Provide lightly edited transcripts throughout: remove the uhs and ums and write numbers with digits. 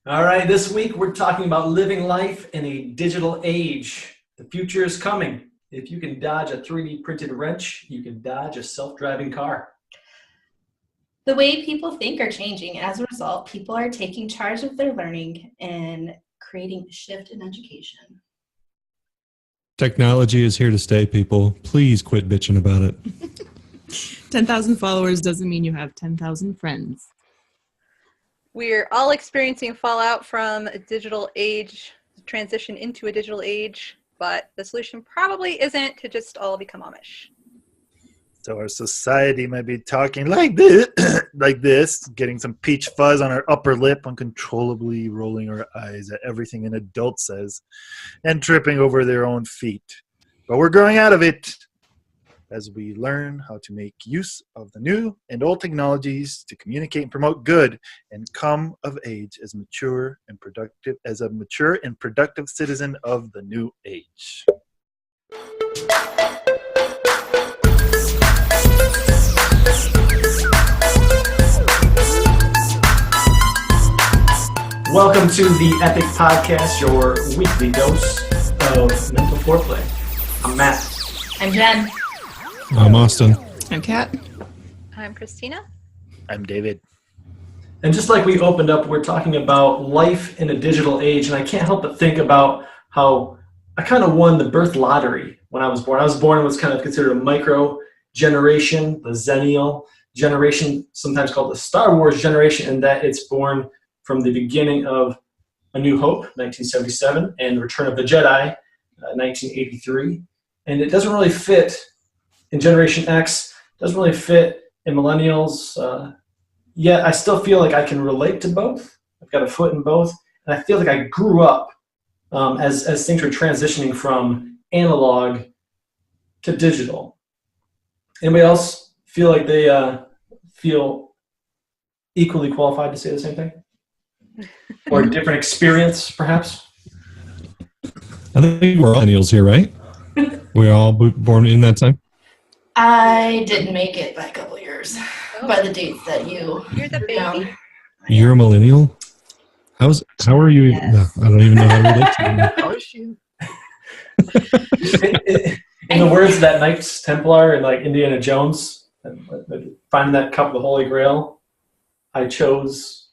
All right, this week we're talking about living life in a digital age. The future is coming. If you can dodge a 3D printed wrench, you can dodge a self-driving car. The way people think are changing. As a result, people are taking charge of their learning and creating a shift in education. Technology is here to stay, people. Please quit bitching about it. 10,000 followers doesn't mean you have 10,000 friends. We're all experiencing fallout from a digital age, transition into a digital age, but the solution probably isn't to just all become Amish. So our society might be talking like this, getting some peach fuzz on our upper lip, uncontrollably rolling our eyes at everything an adult says, and tripping over their own feet. But we're growing out of it as we learn how to make use of the new and old technologies to communicate and promote good and come of age as mature and productive citizen of the new age. Welcome to the Epoch Podcast, your weekly dose of mental foreplay. I'm Matt. I'm Jen. I'm Austin. I'm Kat. I'm Christina. I'm David. And just like we opened up, we're talking about life in a digital age, and I can't help but think about how I kind of won the birth lottery when I was born. I was born and was kind of considered a micro generation, the Xennial generation, sometimes called the Star Wars generation, in that it's born from the beginning of A New Hope, 1977, and Return of the Jedi, 1983. And it doesn't really fit in Generation X, doesn't really fit in millennials. Yet I still feel like I can relate to both. I've got a foot in both. And I feel like I grew up as things were transitioning from analog to digital. Anybody else feel like they feel equally qualified to say the same thing? Or a different experience, perhaps? I think we're all millennials here, right? We're all born in that time? I didn't make it by a couple years by the dates that you're the baby. You're a millennial? How are you? Yes. No, I don't even know how to relate to you. How is she? In the words of that Knights Templar and like Indiana Jones, finding that cup of the Holy Grail, I chose...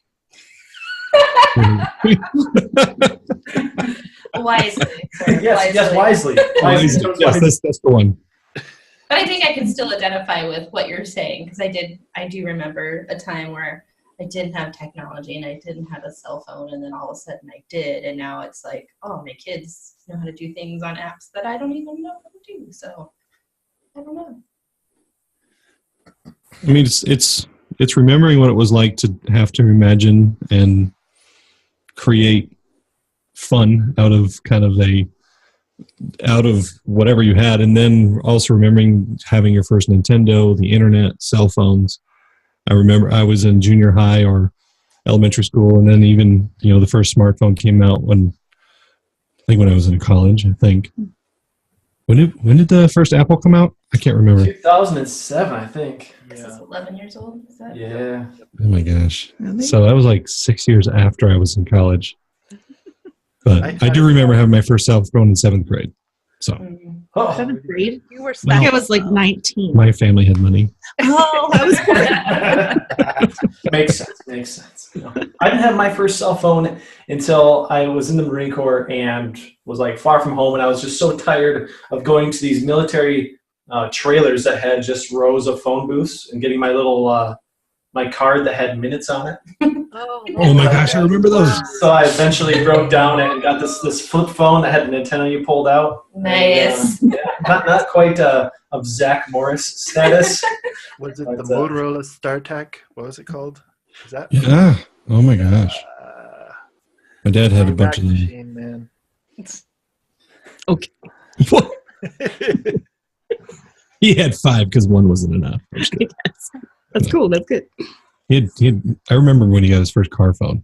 wisely. Yes, wisely. Yes, that's the one. But I think I can still identify with what you're saying, because I do remember a time where I didn't have technology and I didn't have a cell phone, and then all of a sudden I did, and now it's like, oh, my kids know how to do things on apps that I don't even know how to do. So I don't know. I mean, it's remembering what it was like to have to imagine and create fun out of whatever you had, and then also remembering having your first Nintendo, the internet, cell phones. I remember I was in junior high or elementary school, and then even the first smartphone came out when I was in college. I think when did the first Apple come out? I can't remember. 2007, I think. This is 11 years old. Is that? Yeah. Oh my gosh! Really? So that was like 6 years after I was in college. But I do remember having my first cell phone in 7th grade. So Oh, 7th grade? You were I think I special. was like 19. my family had money. Oh, that was good. makes sense. I didn't have my first cell phone until I was in the Marine Corps and was like far from home, and I was just so tired of going to these military trailers that had just rows of phone booths and getting my little my card that had minutes on it. Oh my gosh, I remember those. So I eventually broke down and got this flip phone that had an antenna you pulled out. Nice. And, not quite of Zach Morris status. Was it But, the Motorola StarTAC? What was it called? Is that? Yeah. Oh my gosh. My dad had a bunch of them. Machine, man. Okay. He had 5 because one wasn't enough. I'm just kidding. That's cool. That's good. I remember when he got his first car phone.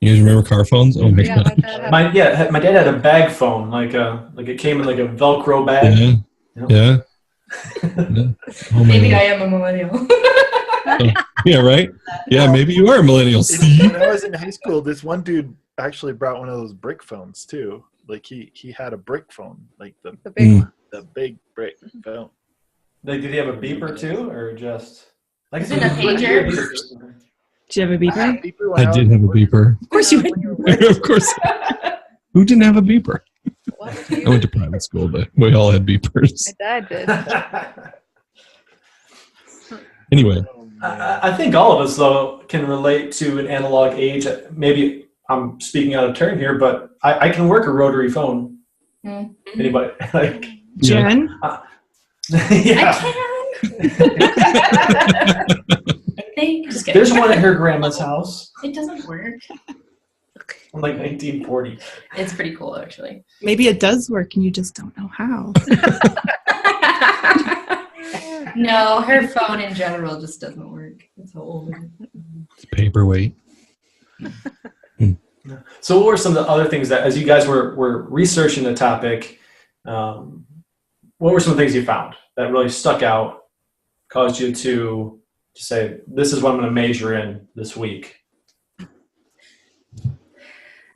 You guys remember car phones? Oh my Yeah, god. My dad had a bag phone, like it came in like a Velcro bag. Yeah. Yeah. Yeah. Oh my Maybe god. I am a millennial. Yeah, right? Yeah, maybe you are millennials. When I was in high school, this one dude actually brought one of those brick phones too. Like he had a brick phone, like The big one. the big brick phone. Like, did he have a beeper too, or just? Like, Is it a pager? Do you have a beeper? Beeper when I did have a beeper. Of course you would. Of course. Who didn't have a beeper? What did I went to private school, but we all had beepers. My dad did. Anyway, I think all of us, though, can relate to an analog age. Maybe I'm speaking out of turn here, but I can work a rotary phone. Mm. Anybody? Like, Jen? yeah. I think. Just kidding. There's one at her grandma's house It doesn't work. from like 1940. It's pretty cool, actually. Maybe it does work and you just don't know how. No, her phone in general just doesn't work. It's so old. it's paperweight. So what were some of the other things that, as you guys were researching the topic, what were some things you found that really stuck out, caused you to say, this is what I'm going to major in this week?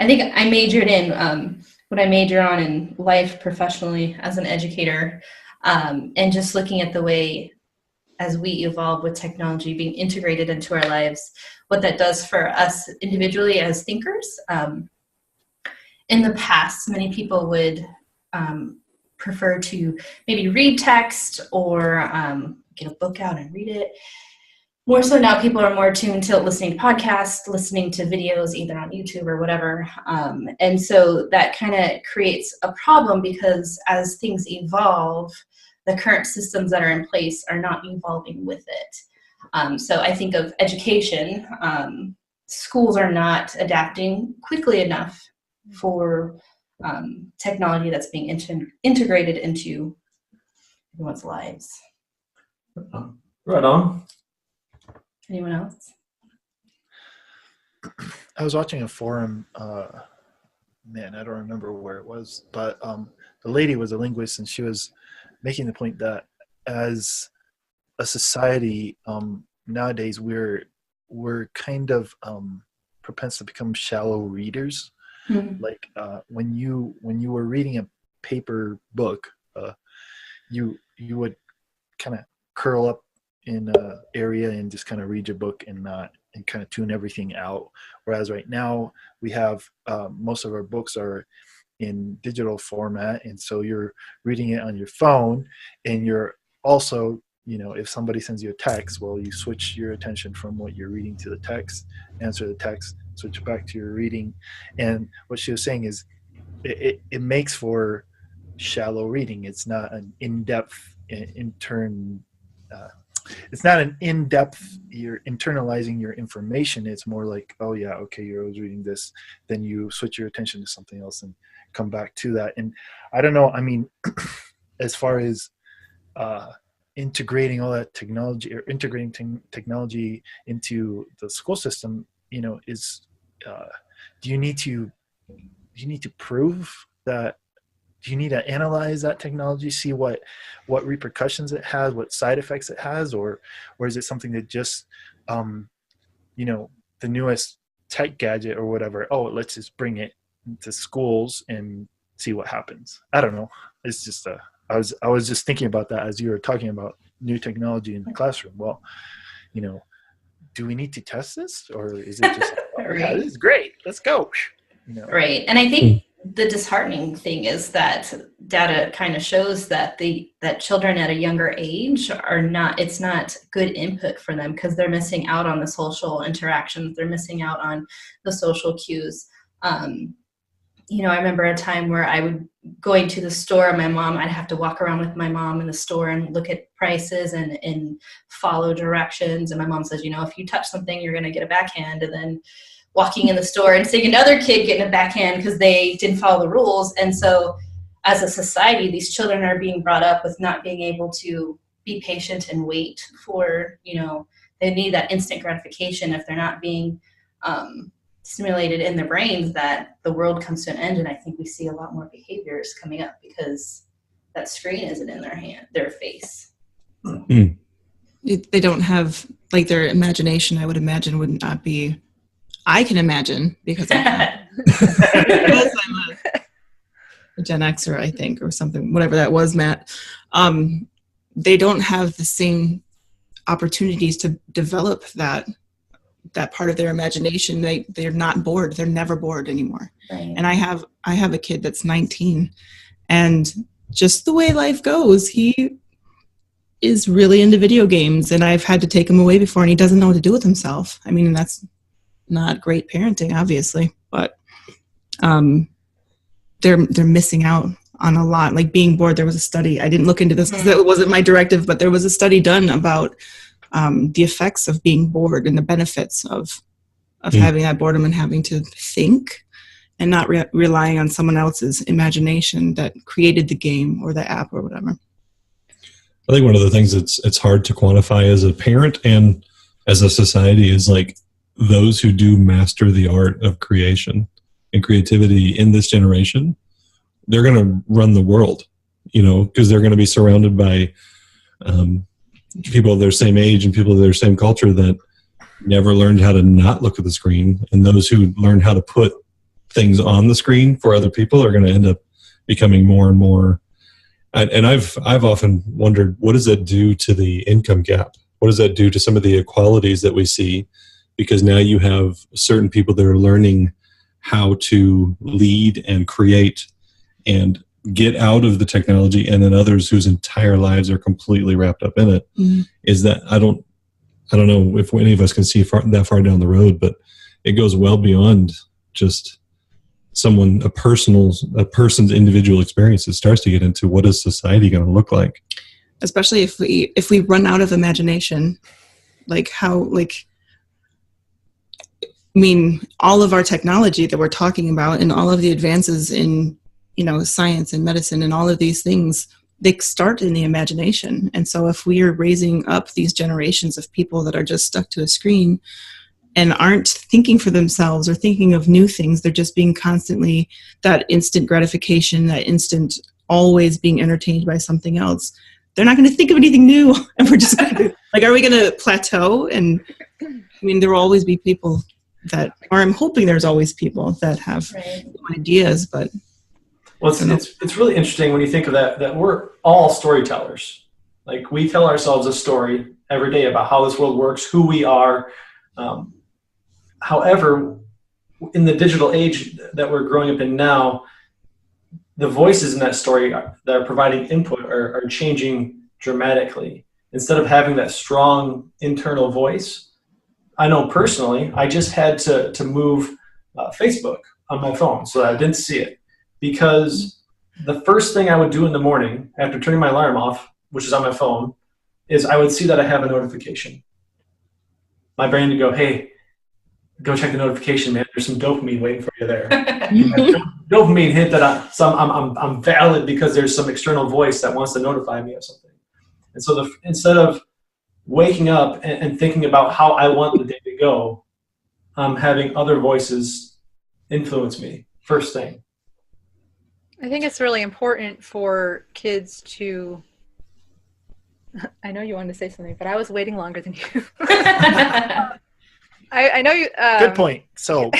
I think I majored in what I major on in life professionally as an educator, and just looking at the way as we evolve with technology being integrated into our lives, what that does for us individually as thinkers. In the past, many people would prefer to maybe read text or get a book out and read it. More so now, people are more tuned to listening to podcasts, listening to videos, either on YouTube or whatever. And so that kind of creates a problem because as things evolve, the current systems that are in place are not evolving with it. So I think of education. Schools are not adapting quickly enough for technology that's being integrated into everyone's lives. Right on. Anyone else? I was watching a forum, man, I don't remember where it was, but the lady was a linguist, and she was making the point that as a society, nowadays we're kind of propense to become shallow readers. Mm-hmm. Like when you were reading a paper book, you would kind of curl up in an area and just kind of read your book and kind of tune everything out. Whereas right now we have most of our books are in digital format, and so you're reading it on your phone, and you're also, if somebody sends you a text, well, you switch your attention from what you're reading to the text, answer the text, switch back to your reading. And what she was saying is it makes for shallow reading. It's not an in-depth it's not an in-depth, you're internalizing your information. It's more like, oh yeah, okay, I was reading this, then you switch your attention to something else and come back to that. And I don't know, I mean, as far as integrating all that technology, or integrating technology into the school system, is do you need to prove that? Do you need to analyze that technology, see what repercussions it has, what side effects it has, or is it something that just, the newest tech gadget or whatever, oh, let's just bring it to schools and see what happens? I don't know. It's just I was just thinking about that as you were talking about new technology in the classroom. Well, do we need to test this, or is it just, oh, Right. yeah, this is great, let's go? Right. And I think the disheartening thing is that data kind of shows that that children at a younger age it's not good input for them because they're missing out on the social interactions. They're missing out on the social cues. I remember a time where I would going to the store, I'd have to walk around with my mom in the store and look at prices and follow directions. And my mom says, if you touch something, you're going to get a backhand. And then walking in the store and seeing another kid getting a backhand because they didn't follow the rules. And so as a society, these children are being brought up with not being able to be patient and wait for, they need that instant gratification. If they're not being stimulated in their brains, that the world comes to an end. And I think we see a lot more behaviors coming up because that screen isn't in their face. They don't have like their imagination, I would imagine, would not be. I can imagine because I'm a Gen Xer, I think, or something, whatever that was, Matt. They don't have the same opportunities to develop that part of their imagination. They're not bored. They're never bored anymore. Right. And I have a kid that's 19, and just the way life goes, he is really into video games, and I've had to take him away before, and he doesn't know what to do with himself. I mean, that's not great parenting, obviously, but they're missing out on a lot. Like being bored, there was a study, I didn't look into this because it wasn't my directive, but there was a study done about the effects of being bored and the benefits of having that boredom and having to think and not relying on someone else's imagination that created the game or the app or whatever. I think one of the things it's hard to quantify as a parent and as a society is like those who do master the art of creation and creativity in this generation, they're going to run the world, because they're going to be surrounded by people of their same age and people of their same culture that never learned how to not look at the screen. And those who learned how to put things on the screen for other people are going to end up becoming more and more. And I've often wondered, what does that do to the income gap? What does that do to some of the inequalities that we see? Because now you have certain people that are learning how to lead and create and get out of the technology, and then others whose entire lives are completely wrapped up in it. Is that I don't know if any of us can see that far down the road, but it goes well beyond just a person's individual experience. It starts to get into what is society going to look like, especially if we run out of imagination. All of our technology that we're talking about and all of the advances in science and medicine and all of these things, they start in the imagination. And so if we are raising up these generations of people that are just stuck to a screen and aren't thinking for themselves or thinking of new things, they're just being constantly that instant gratification, that instant always being entertained by something else, they're not going to think of anything new. And we're just going to, are we going to plateau? And there will always be people I'm hoping there's always people that have ideas, but. Well, it's really interesting when you think of that we're all storytellers. Like we tell ourselves a story every day about how this world works, who we are. However, in the digital age that we're growing up in now, the voices in that story that are providing input are changing dramatically. Instead of having that strong internal voice, I know personally, I just had to move Facebook on my phone so that I didn't see it. Because the first thing I would do in the morning after turning my alarm off, which is on my phone, is I would see that I have a notification. My brain would go, hey, go check the notification, man. There's some dopamine waiting for you there. Dopamine hint that I'm valid because there's some external voice that wants to notify me of something. And so instead of waking up and thinking about how I want the day to go, I'm having other voices influence me first thing. I think it's really important for kids to, I know you wanted to say something, but I was waiting longer than you. I know you. Good point. So.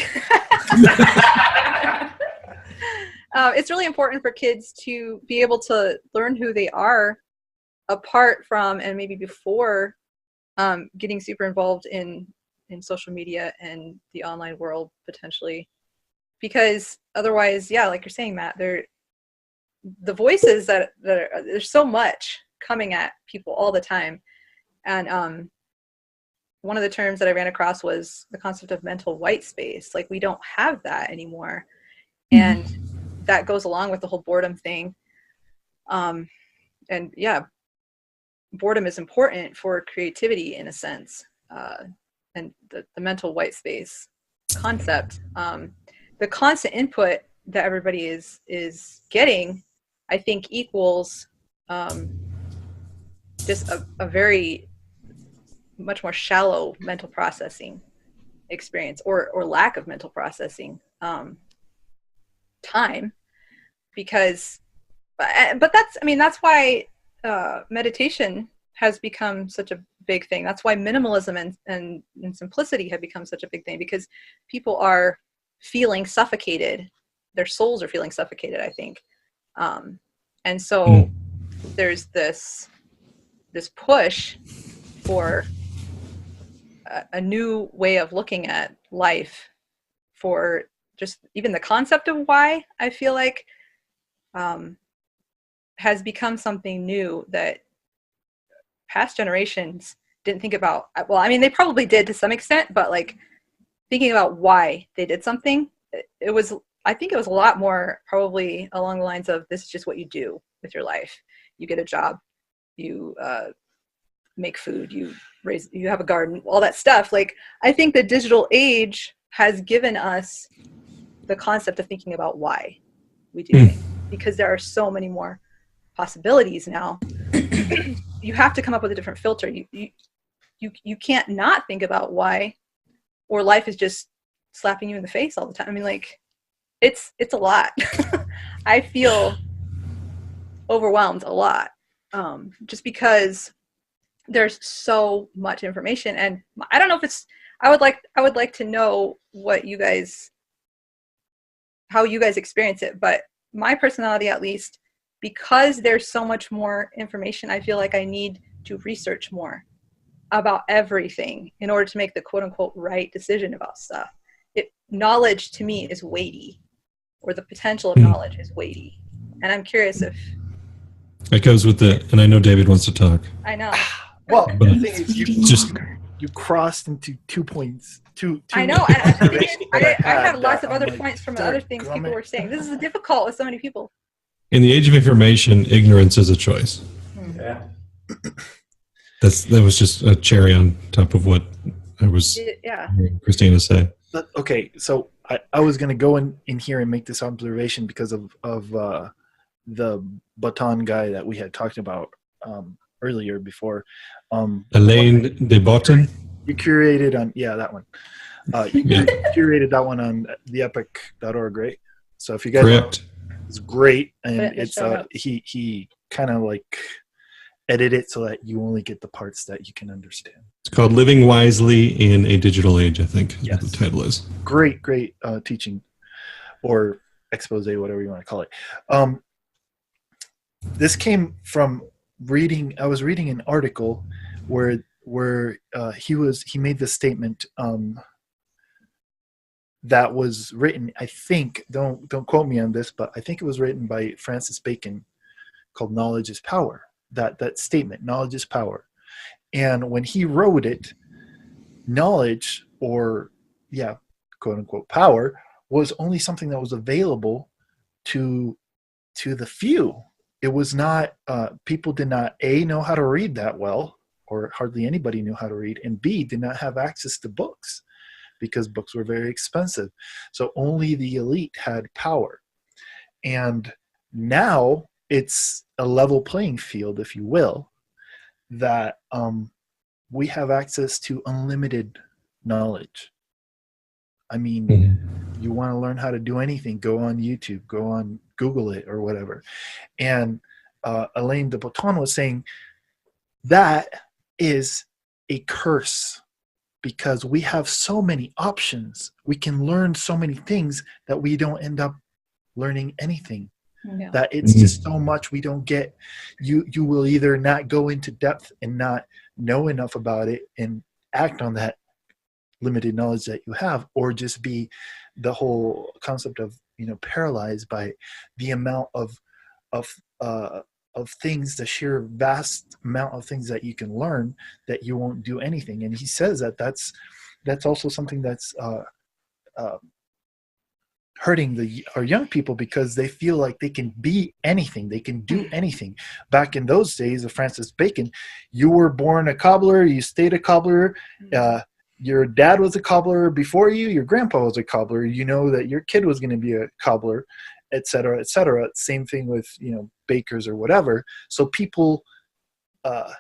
It's really important for kids to be able to learn who they are apart from and maybe before getting super involved in social media and the online world potentially. Because otherwise, yeah, like you're saying, Matt, the voices that are, there's so much coming at people all the time. And one of the terms that I ran across was the concept of mental white space. Like we don't have that anymore. And that goes along with the whole boredom thing. And yeah, boredom is important for creativity in a sense. And the mental white space concept, the constant input that everybody is getting, I think equals just a very much more shallow mental processing experience or lack of mental processing time, because but that's why meditation has become such a big thing. That's why minimalism and simplicity have become such a big thing, because people are feeling suffocated. Their souls are feeling suffocated, I think. And so there's this push for a new way of looking at life, for just even the concept of why, I feel like has become something new that past generations didn't think about. Well, I mean, they probably did to some extent, but like thinking about why they did something, I think it was a lot more probably along the lines of, this is just what you do with your life. You get a job, you make food, you have a garden, all that stuff. Like, I think the digital age has given us the concept of thinking about why we do things, because there are so many more possibilities now. You have to come up with a different filter. You can't not think about why, or life is just slapping you in the face all the time. I mean, like, it's a lot. I feel overwhelmed a lot, just because there's so much information. And I don't know if it's, I would like to know how you guys experience it. But my personality, at least, because there's so much more information, I feel like I need to research more about everything in order to make the quote unquote right decision about stuff. Knowledge to me is weighty, or the potential of knowledge is weighty. And I'm curious if it goes with and I know David wants to talk. I know. Well, But the thing is, you crossed into 2 points. I know. And I had have lots that. of other I'm like, points from "Darn other things people gummit." were saying. This is difficult with so many people. In the age of information, ignorance is a choice. Yeah. That was just a cherry on top of what I was hearing Christina say. But, okay, so I was going to go in here and make this observation because of the baton guy that we had talked about earlier before. Alain de Botton? You curated on, that one. You curated that one on the epoch.org, right? So if you guys Correct. it's great, and It's he kind of like edit it so that you only get the parts that you can understand. It's called Living Wisely in a Digital Age, I think is what Yes. the title is. Great teaching, or expose, whatever you want to call it. This came from reading. I was reading an article where he made this statement that was written, I think, don't quote me on this, but I think it was written by Francis Bacon, called "Knowledge is Power." That statement, knowledge is power. And when he wrote it, knowledge, or quote unquote power, was only something that was available to the few. It was not, people did not A, know how to read that well, or hardly anybody knew how to read, and B, did not have access to books, because books were very expensive. So only the elite had power. And now it's a level playing field, if you will, that we have access to unlimited knowledge. I mean, you want to learn how to do anything, go on YouTube, go on Google it or whatever. And Alain de Botton was saying that is a curse, because we have so many options. We can learn so many things that we don't end up learning anything. Yeah. That it's just so much we don't get. You will either not go into depth and not know enough about it and act on that limited knowledge that you have, or just be the whole concept of paralyzed by the amount of things, the sheer vast amount of things that you can learn, that you won't do anything. And he says that that's also something that's hurting our young people, because they feel like they can be anything, they can do anything. Back in those days of Francis Bacon, you were born a cobbler, you stayed a cobbler, your dad was a cobbler before you, your grandpa was a cobbler, you know that your kid was going to be a cobbler, etc., etc. Same thing with bakers or whatever. So people,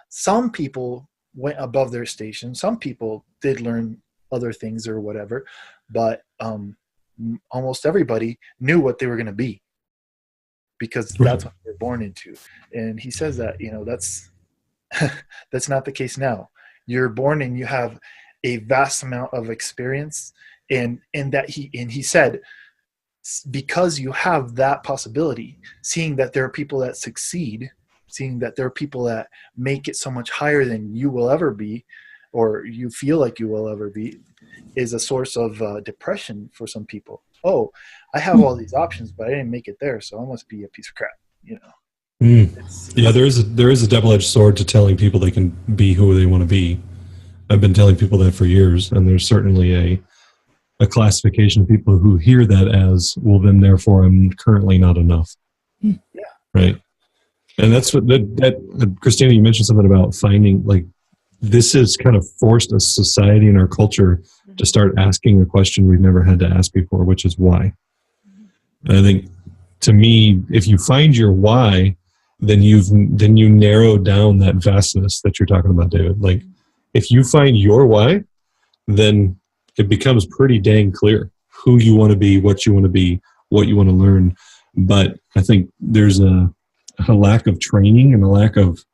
some people went above their station, some people did learn other things or whatever, but almost everybody knew what they were going to be, because that's what they're born into. And he says that that's That's not the case now. You're born and you have a vast amount of experience, and he said, because you have that possibility, seeing that there are people that succeed, seeing that there are people that make it so much higher than you will ever be, or you feel like you will ever be, is a source of depression for some people. Oh, I have all these options, but I didn't make it there, so I must be a piece of crap, you know. Yeah, there is a double-edged sword to telling people they can be who they want to be. I've been telling people that for years, and there's certainly a classification of people who hear that as, well, then therefore I'm currently not enough. Yeah. Right. And that's what that Christina, you mentioned something about finding, like, this has kind of forced a society and our culture to start asking a question we've never had to ask before, which is why. And I think, to me, if you find your why, then you narrow down that vastness that you're talking about, David. Like, if you find your why, then it becomes pretty dang clear who you want to be, what you want to be, what you want to learn. But I think there's a lack of training and a lack of,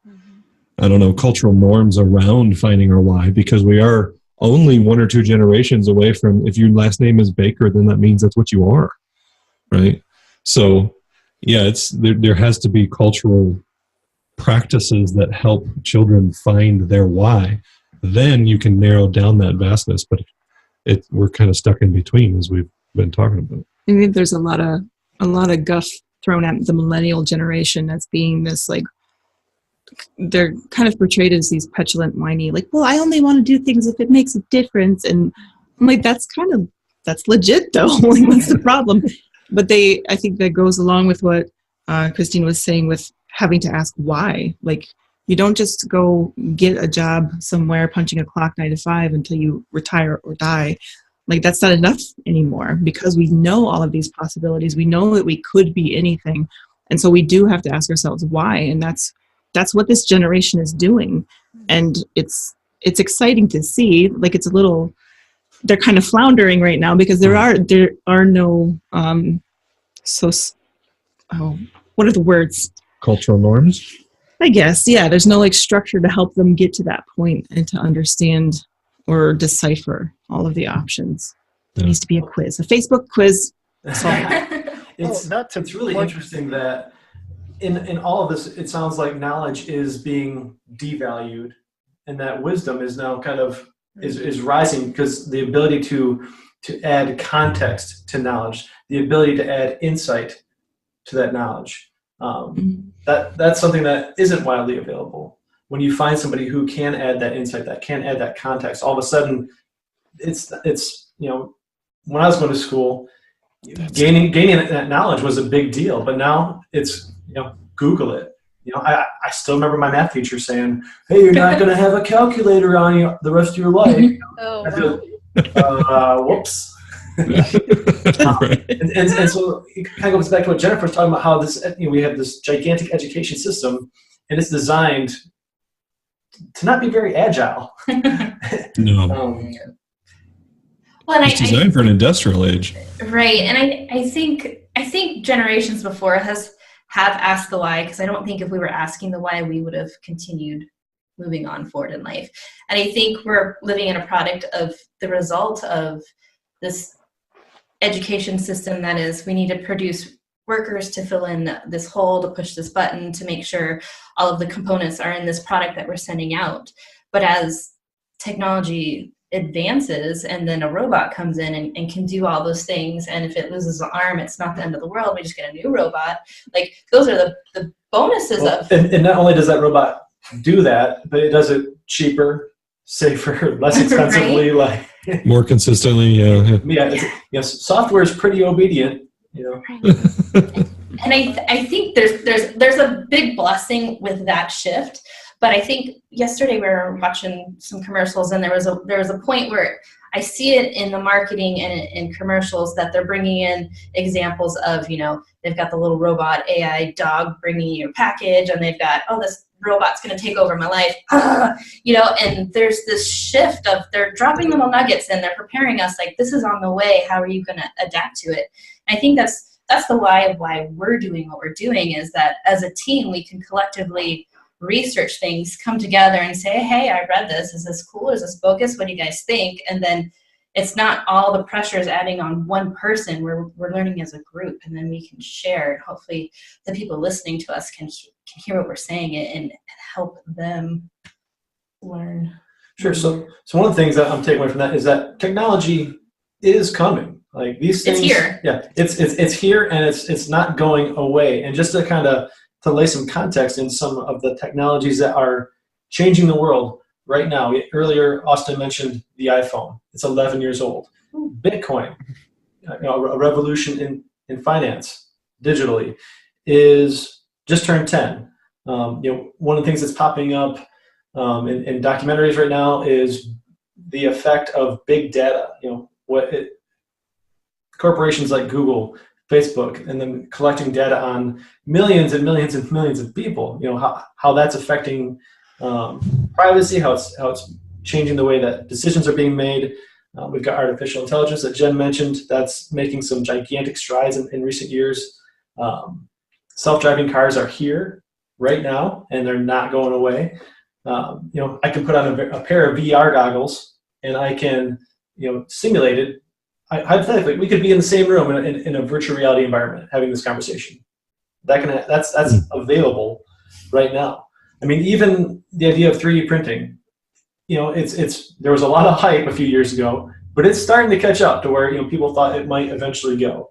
I don't know, cultural norms around finding our why, because we are only 1 or 2 generations away from, if your last name is Baker, then that means that's what you are, right? So, yeah, there has to be cultural practices that help children find their why. Then you can narrow down that vastness, but we're kind of stuck in between, as we've been talking about. I think there's a lot of guff thrown at the millennial generation as being this, like, they're kind of portrayed as these petulant, whiny, like, well, I only want to do things if it makes a difference. And I'm like, that's legit though. Like, what's the problem? But I think that goes along with what Christine was saying with having to ask why. Like, you don't just go get a job somewhere punching a clock 9 to 5 until you retire or die. Like, that's not enough anymore, because we know all of these possibilities. We know that we could be anything. And so we do have to ask ourselves why. And that's what this generation is doing. And it's exciting to see. Like, it's a little, they're kind of floundering right now, because there are no, what are the words? Cultural norms? I guess, yeah. There's no, like, structure to help them get to that point and to understand or decipher all of the options. There needs to be a quiz, a Facebook quiz. It's really interesting that in all of this, it sounds like knowledge is being devalued, and that wisdom is now kind of is rising, because the ability to add context to knowledge, the ability to add insight to that knowledge, that's something that isn't widely available. When you find somebody who can add that insight, that can add that context, all of a sudden, it's when I was going to school, gaining that knowledge was a big deal. But now it's, Google it. I still remember my math teacher saying, "Hey, you're not going to have a calculator on you the rest of your life." Oh, Whoops. And so it kind of goes back to what Jennifer was talking about, how this, we have this gigantic education system, and it's designed to not be very agile. No. Well, it's designed for an industrial age. Right. And I think generations before have asked the why, because I don't think if we were asking the why, we would have continued moving on forward in life. And I think we're living in a product of the result of this education system that is, we need to produce workers to fill in this hole, to push this button, to make sure all of the components are in this product that we're sending out. But as technology advances, and then a robot comes in and can do all those things, and if it loses an arm, it's not the end of the world, we just get a new robot. Like, those are the bonuses of... And not only does that robot do that, but it does it cheaper, safer, less expensively, right? Like more consistently. Yes, software is pretty obedient, And I think there's a big blessing with that shift. But I think yesterday we were watching some commercials, and there was a point where I see it in the marketing and in commercials that they're bringing in examples of, they've got the little robot AI dog bringing you your package, and they've got, this robot's going to take over my life, and there's this shift of, they're dropping little nuggets and they're preparing us like, this is on the way. How are you going to adapt to it? And I think that's the why of why we're doing what we're doing, is that as a team, we can collectively research things, come together and say, hey, I read this. Is this cool? Is this bogus? What do you guys think? And then it's not all the pressure is adding on one person. We're learning as a group, and then we can share. And hopefully the people listening to us can hear what we're saying and help them learn. Sure. So one of the things that I'm taking away from that is that technology is coming. Like these things, it's here. Yeah, it's here, and it's not going away. And just to kind of to lay some context in some of the technologies that are changing the world right now. Earlier, Austin mentioned the iPhone. It's 11 years old. Bitcoin, a revolution in finance digitally, is just turned 10. One of the things that's popping up in documentaries right now is the effect of big data. Corporations like Google, Facebook, and then collecting data on millions and millions and millions of people. How that's affecting privacy, how it's changing the way that decisions are being made. We've got artificial intelligence that Jen mentioned that's making some gigantic strides in recent years. Self-driving cars are here right now, and they're not going away. I can put on a pair of VR goggles, and I can simulate it. Hypothetically, we could be in the same room in a virtual reality environment having this conversation. That's available right now. I mean, even the idea of 3D printing, there was a lot of hype a few years ago, but it's starting to catch up to where people thought it might eventually go.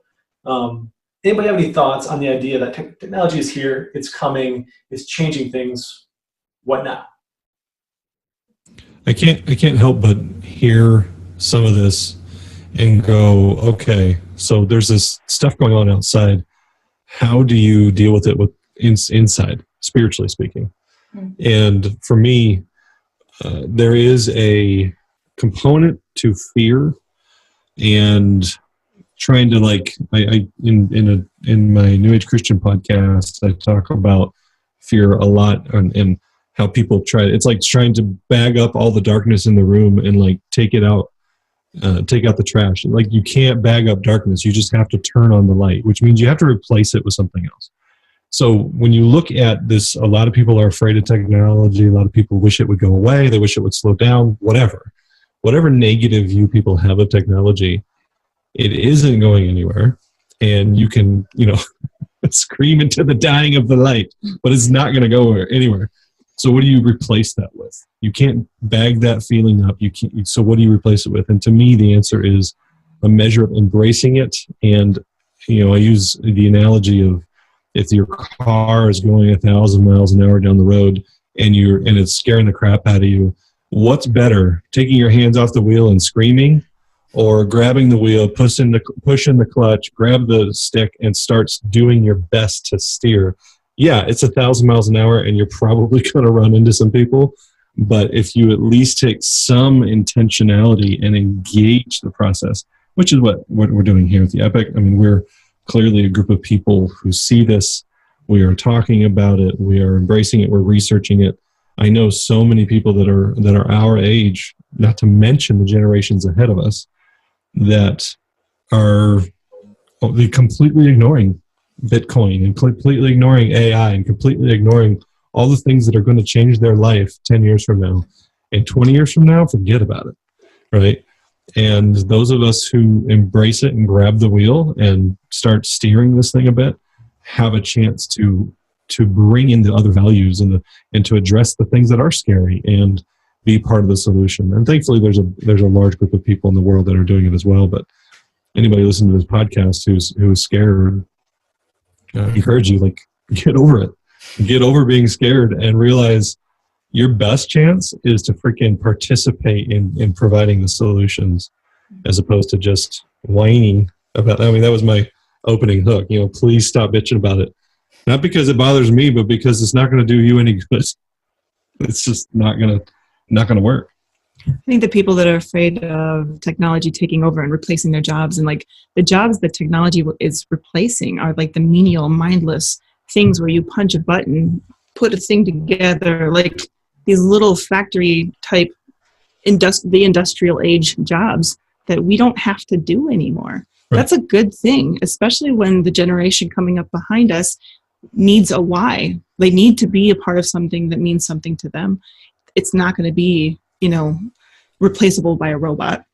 Anybody have any thoughts on the idea that technology is here, it's coming, it's changing things? What now? I can't help but hear some of this and go, okay, so there's this stuff going on outside. How do you deal with it inside, spiritually speaking? And for me, there is a component to fear and trying to in my New Age Christian podcast, I talk about fear a lot and how people it's like trying to bag up all the darkness in the room and take it out. Take out the trash. You can't bag up darkness. You just have to turn on the light, which means you have to replace it with something else. So when you look at this, a lot of people are afraid of technology. A lot of people wish it would go away. They wish it would slow down, whatever negative view people have of technology, it isn't going anywhere. And you can, scream into the dying of the light, but it's not going to go anywhere. So what do you replace that with? You can't bag that feeling up. So what do you replace it with? And to me, the answer is a measure of embracing it. And, I use the analogy of if your car is going 1,000 miles an hour down the road and it's scaring the crap out of you, what's better, taking your hands off the wheel and screaming, or grabbing the wheel, pushing the clutch, grab the stick, and starts doing your best to steer? Yeah, it's 1,000 miles an hour, and you're probably going to run into some people. But if you at least take some intentionality and engage the process, which is what we're doing here at the Epoch. I mean, we're clearly a group of people who see this. We are talking about it. We are embracing it. We're researching it. I know so many people that are our age, not to mention the generations ahead of us, that are completely ignoring Bitcoin and completely ignoring AI and completely ignoring all the things that are going to change their life 10 years from now. And 20 years from now, forget about it, right? And those of us who embrace it and grab the wheel and start steering this thing a bit have a chance to bring in the other values and to address the things that are scary and be part of the solution. And thankfully, there's a large group of people in the world that are doing it as well. But anybody listening to this podcast who's scared, I encourage you, get over it. Get over being scared and realize your best chance is to freaking participate in providing the solutions as opposed to just whining about. I mean, that was my opening hook. Please stop bitching about it. Not because it bothers me, but because it's not going to do you any good. It's just not going to work. I think the people that are afraid of technology taking over and replacing their jobs, and the jobs that technology is replacing are the menial, mindless things where you punch a button, put a thing together, these little factory type the industrial age jobs that we don't have to do anymore. Right. That's a good thing, especially when the generation coming up behind us, needs a why. They need to be a part of something that means something to them. It's not going to be, replaceable by a robot.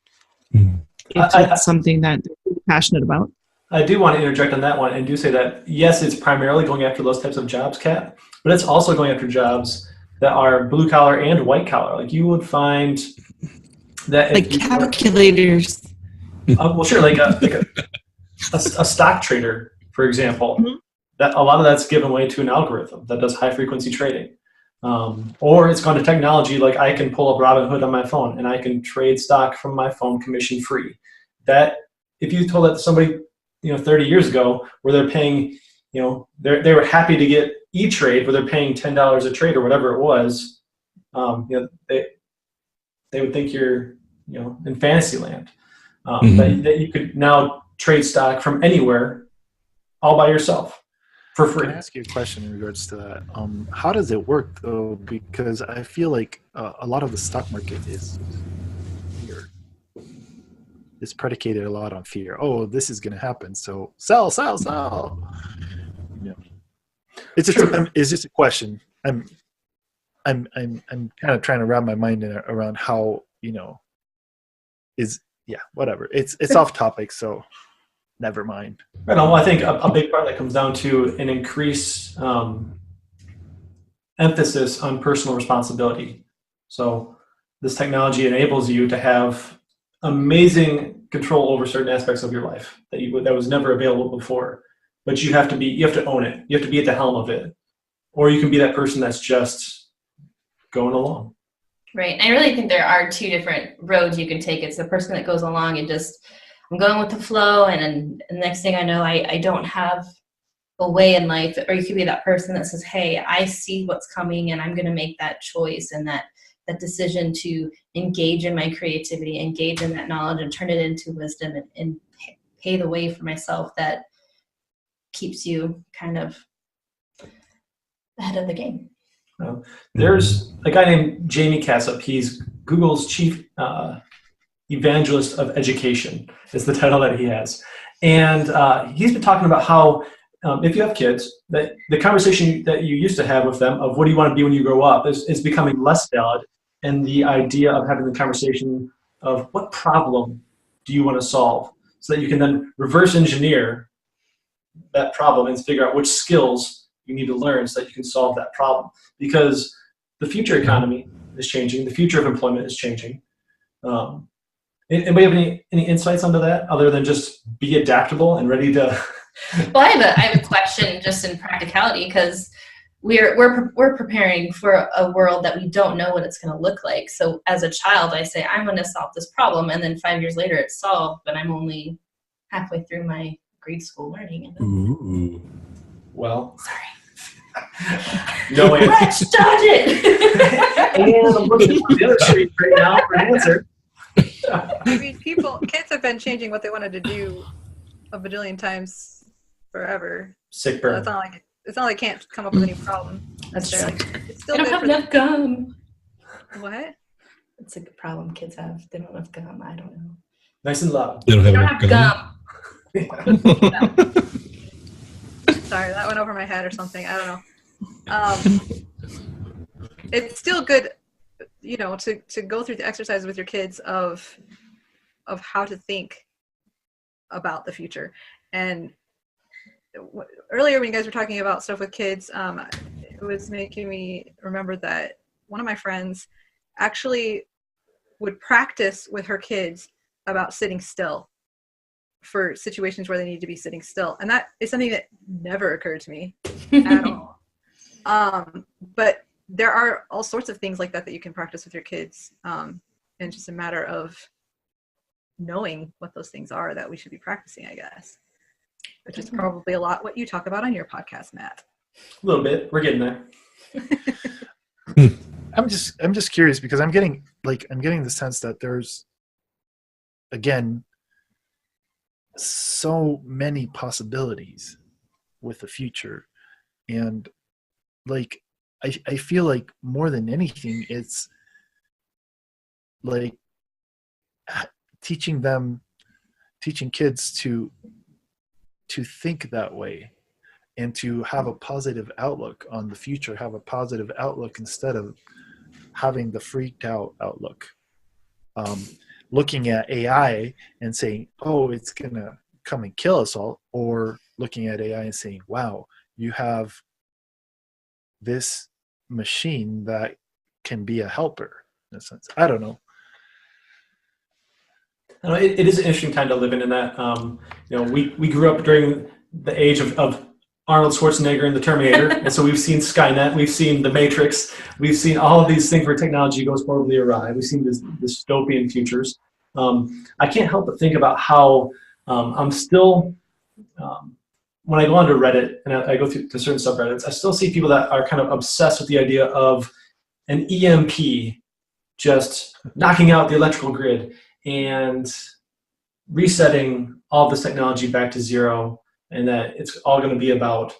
Mhm. If it's something that they're really passionate about. I do want to interject on that one and do say that, yes, it's primarily going after those types of jobs, Kat, but it's also going after jobs that are blue collar and white collar. Like you would find that Like calculators. well, sure, like a stock trader, for example, Mhm. that a lot of that's given way to an algorithm that does high frequency trading. Or it's gone to technology, like I can pull up Robinhood on my phone and I can trade stock from my phone commission free. That if you told that to somebody, 30 years ago, where they're paying, they were happy to get E-Trade, where they're paying $10 a trade or whatever it was, they would think you're, in fantasy land. That you could now trade stock from anywhere, all by yourself, for free. Can I ask you a question in regards to that? How does it work though? Because I feel like a lot of the stock market is fear. It's predicated a lot on fear. Oh, this is going to happen, so sell, sell, sell. It's just a question. I'm kind of trying to wrap my mind around how whatever. It's off topic, so never mind. Right on. Well, I think a big part of that comes down to an increased emphasis on personal responsibility. So this technology enables you to have amazing control over certain aspects of your life that was never available before. But you have to own it. You have to be at the helm of it, or you can be that person that's just going along. Right. I really think there are two different roads you can take. It's the person that goes along and just, I'm going with the flow, and the next thing I know, I don't have a way in life. Or you could be that person that says, hey, I see what's coming and I'm going to make that choice and that decision to engage in my creativity, engage in that knowledge and turn it into wisdom and pay the way for myself that keeps you kind of ahead of the game. There's a guy named Jamie Cassup. He's Google's chief evangelist of education is the title that he has. And he's been talking about how if you have kids, that the conversation that you used to have with them of what do you want to be when you grow up is becoming less valid. And the idea of having the conversation of what problem do you want to solve so that you can then reverse engineer that problem and figure out which skills you need to learn so that you can solve that problem. Because the future economy is changing. The future of employment is changing. Anybody have any insights onto that other than just be adaptable and ready to? Well, I have a question just in practicality, because we're preparing for a world that we don't know what it's going to look like. So as a child, I say, I'm going to solve this problem. And then 5 years later it's solved, but I'm only halfway through my grade school learning. Ooh. Well, Sorry. no way. Let's start it. And I'm looking on the other street right now for an answer. I mean, kids have been changing what they wanted to do a bajillion times forever. Sick So burn. it's not like can't come up with any problem. That's true. It's still They don't good have for enough gum. what? It's a problem kids have. They don't have gum. I don't know. Nice and loud. They don't They have don't enough have gum. gum. Sorry, that went over my head or something. I don't know. It's still good, to go through the exercise with your kids of how to think about the future. And earlier when you guys were talking about stuff with kids, it was making me remember that one of my friends actually would practice with her kids about sitting still for situations where they need to be sitting still. And that is something that never occurred to me at all. But there are all sorts of things like that you can practice with your kids. And just a matter of knowing what those things are that we should be practicing, I guess. Which is probably a lot what you talk about on your podcast, Matt. A little bit. We're getting there. I'm just curious because I'm getting the sense that there's, again, so many possibilities with the future. And like I feel like more than anything it's like teaching kids to think that way and to have a positive outlook on the future, have a positive outlook instead of having the freaked out outlook. Looking at AI and saying, oh, it's going to come and kill us all, or looking at AI and saying, wow, you have this machine that can be a helper in a sense. I don't know. It is an interesting time to live in that. We grew up during the age of Arnold Schwarzenegger and the Terminator, and so we've seen Skynet, we've seen The Matrix, we've seen all of these things where technology goes horribly awry. We've seen this dystopian futures. I can't help but think about how I'm still, when I go onto Reddit and I go through to certain subreddits, I still see people that are kind of obsessed with the idea of an EMP just knocking out the electrical grid and resetting all this technology back to zero, and that it's all going to be about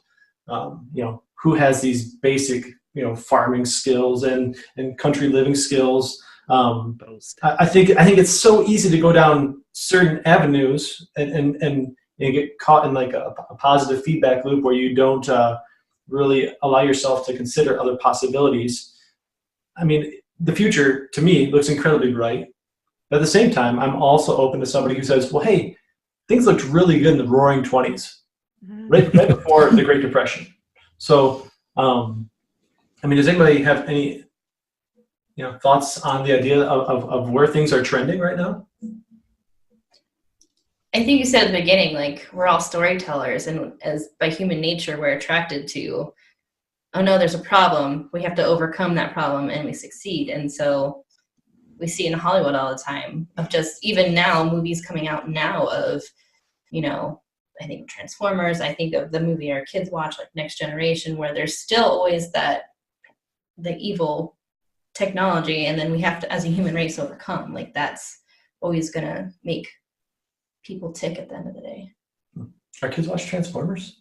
who has these basic farming skills and country living skills. I think it's so easy to go down certain avenues and get caught in like a positive feedback loop where you don't really allow yourself to consider other possibilities. I mean, the future to me looks incredibly bright. But at the same time, I'm also open to somebody who says, well, hey, things looked really good in the roaring 20s, right before the Great Depression. So, does anybody have any thoughts on the idea of where things are trending right now? I think you said at the beginning, like, we're all storytellers, and as by human nature, we're attracted to, oh no, there's a problem. We have to overcome that problem and we succeed. And so we see in Hollywood all the time of just even now movies coming out now of, I think Transformers, I think of the movie our kids watch, like Next Generation, where there's still always the evil technology, and then we have to, as a human race, overcome. Like, that's always going to make people tick at the end of the day. Our kids watch Transformers?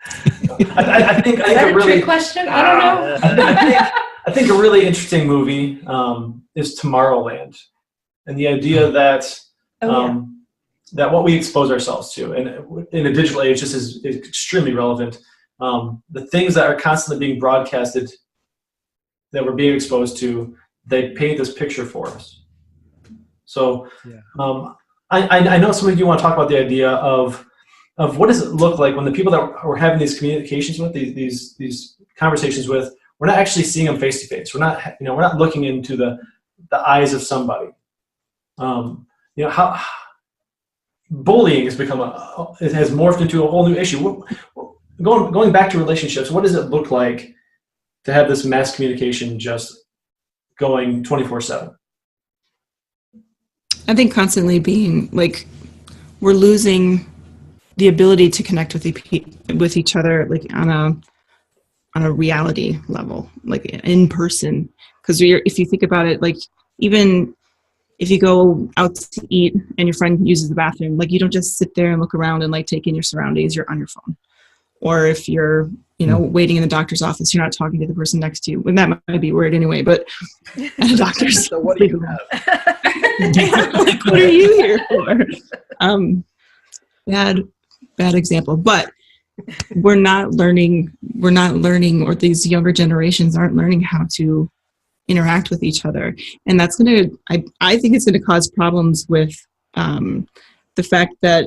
I think Is that a trick question? I don't know. I think a really interesting movie is Tomorrowland, and the idea that that what we expose ourselves to, and in a digital age, this is extremely relevant. The things that are constantly being broadcasted, that we're being exposed to, they paint this picture for us. So, I know some of you want to talk about the idea of what does it look like when the people that we're having these communications with, these conversations with, we're not actually seeing them face to face. We're not looking into the eyes of somebody. How bullying has become it has morphed into a whole new issue. Going back to relationships, what does it look like to have this mass communication just going 24/7? I think constantly being like, we're losing the ability to connect with each other, like on a reality level, like in person. Because if you think about it, like even if you go out to eat and your friend uses the bathroom, like you don't just sit there and look around and like take in your surroundings, you're on your phone. Or if you're, waiting in the doctor's office, you're not talking to the person next to you. And that might be weird anyway, but at a doctor's. So what do you have? Like, what are you here for? Bad example. But we're not learning, or these younger generations aren't learning how to interact with each other. And that's I think it's going to cause problems with the fact that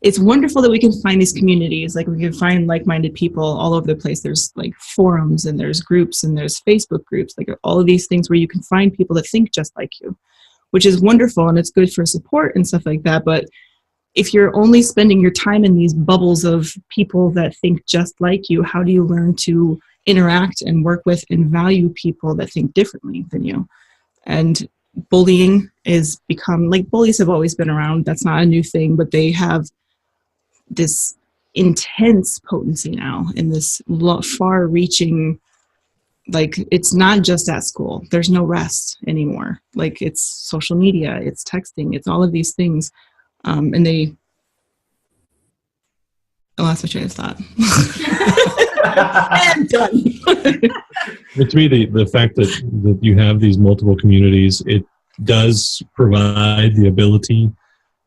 it's wonderful that we can find these communities, like we can find like-minded people all over the place. There's like forums and there's groups and there's Facebook groups, like all of these things where you can find people that think just like you, which is wonderful, and it's good for support and stuff like that. But if you're only spending your time in these bubbles of people that think just like you, how do you learn to interact and work with and value people that think differently than you? And bullying is become, like, bullies have always been around. That's not a new thing, but they have this intense potency now in this far-reaching, like, it's not just at school. There's no rest anymore. Like, it's social media, it's texting, it's all of these things. And I lost my train of thought. And done. But to me, the fact that you have these multiple communities, it does provide the ability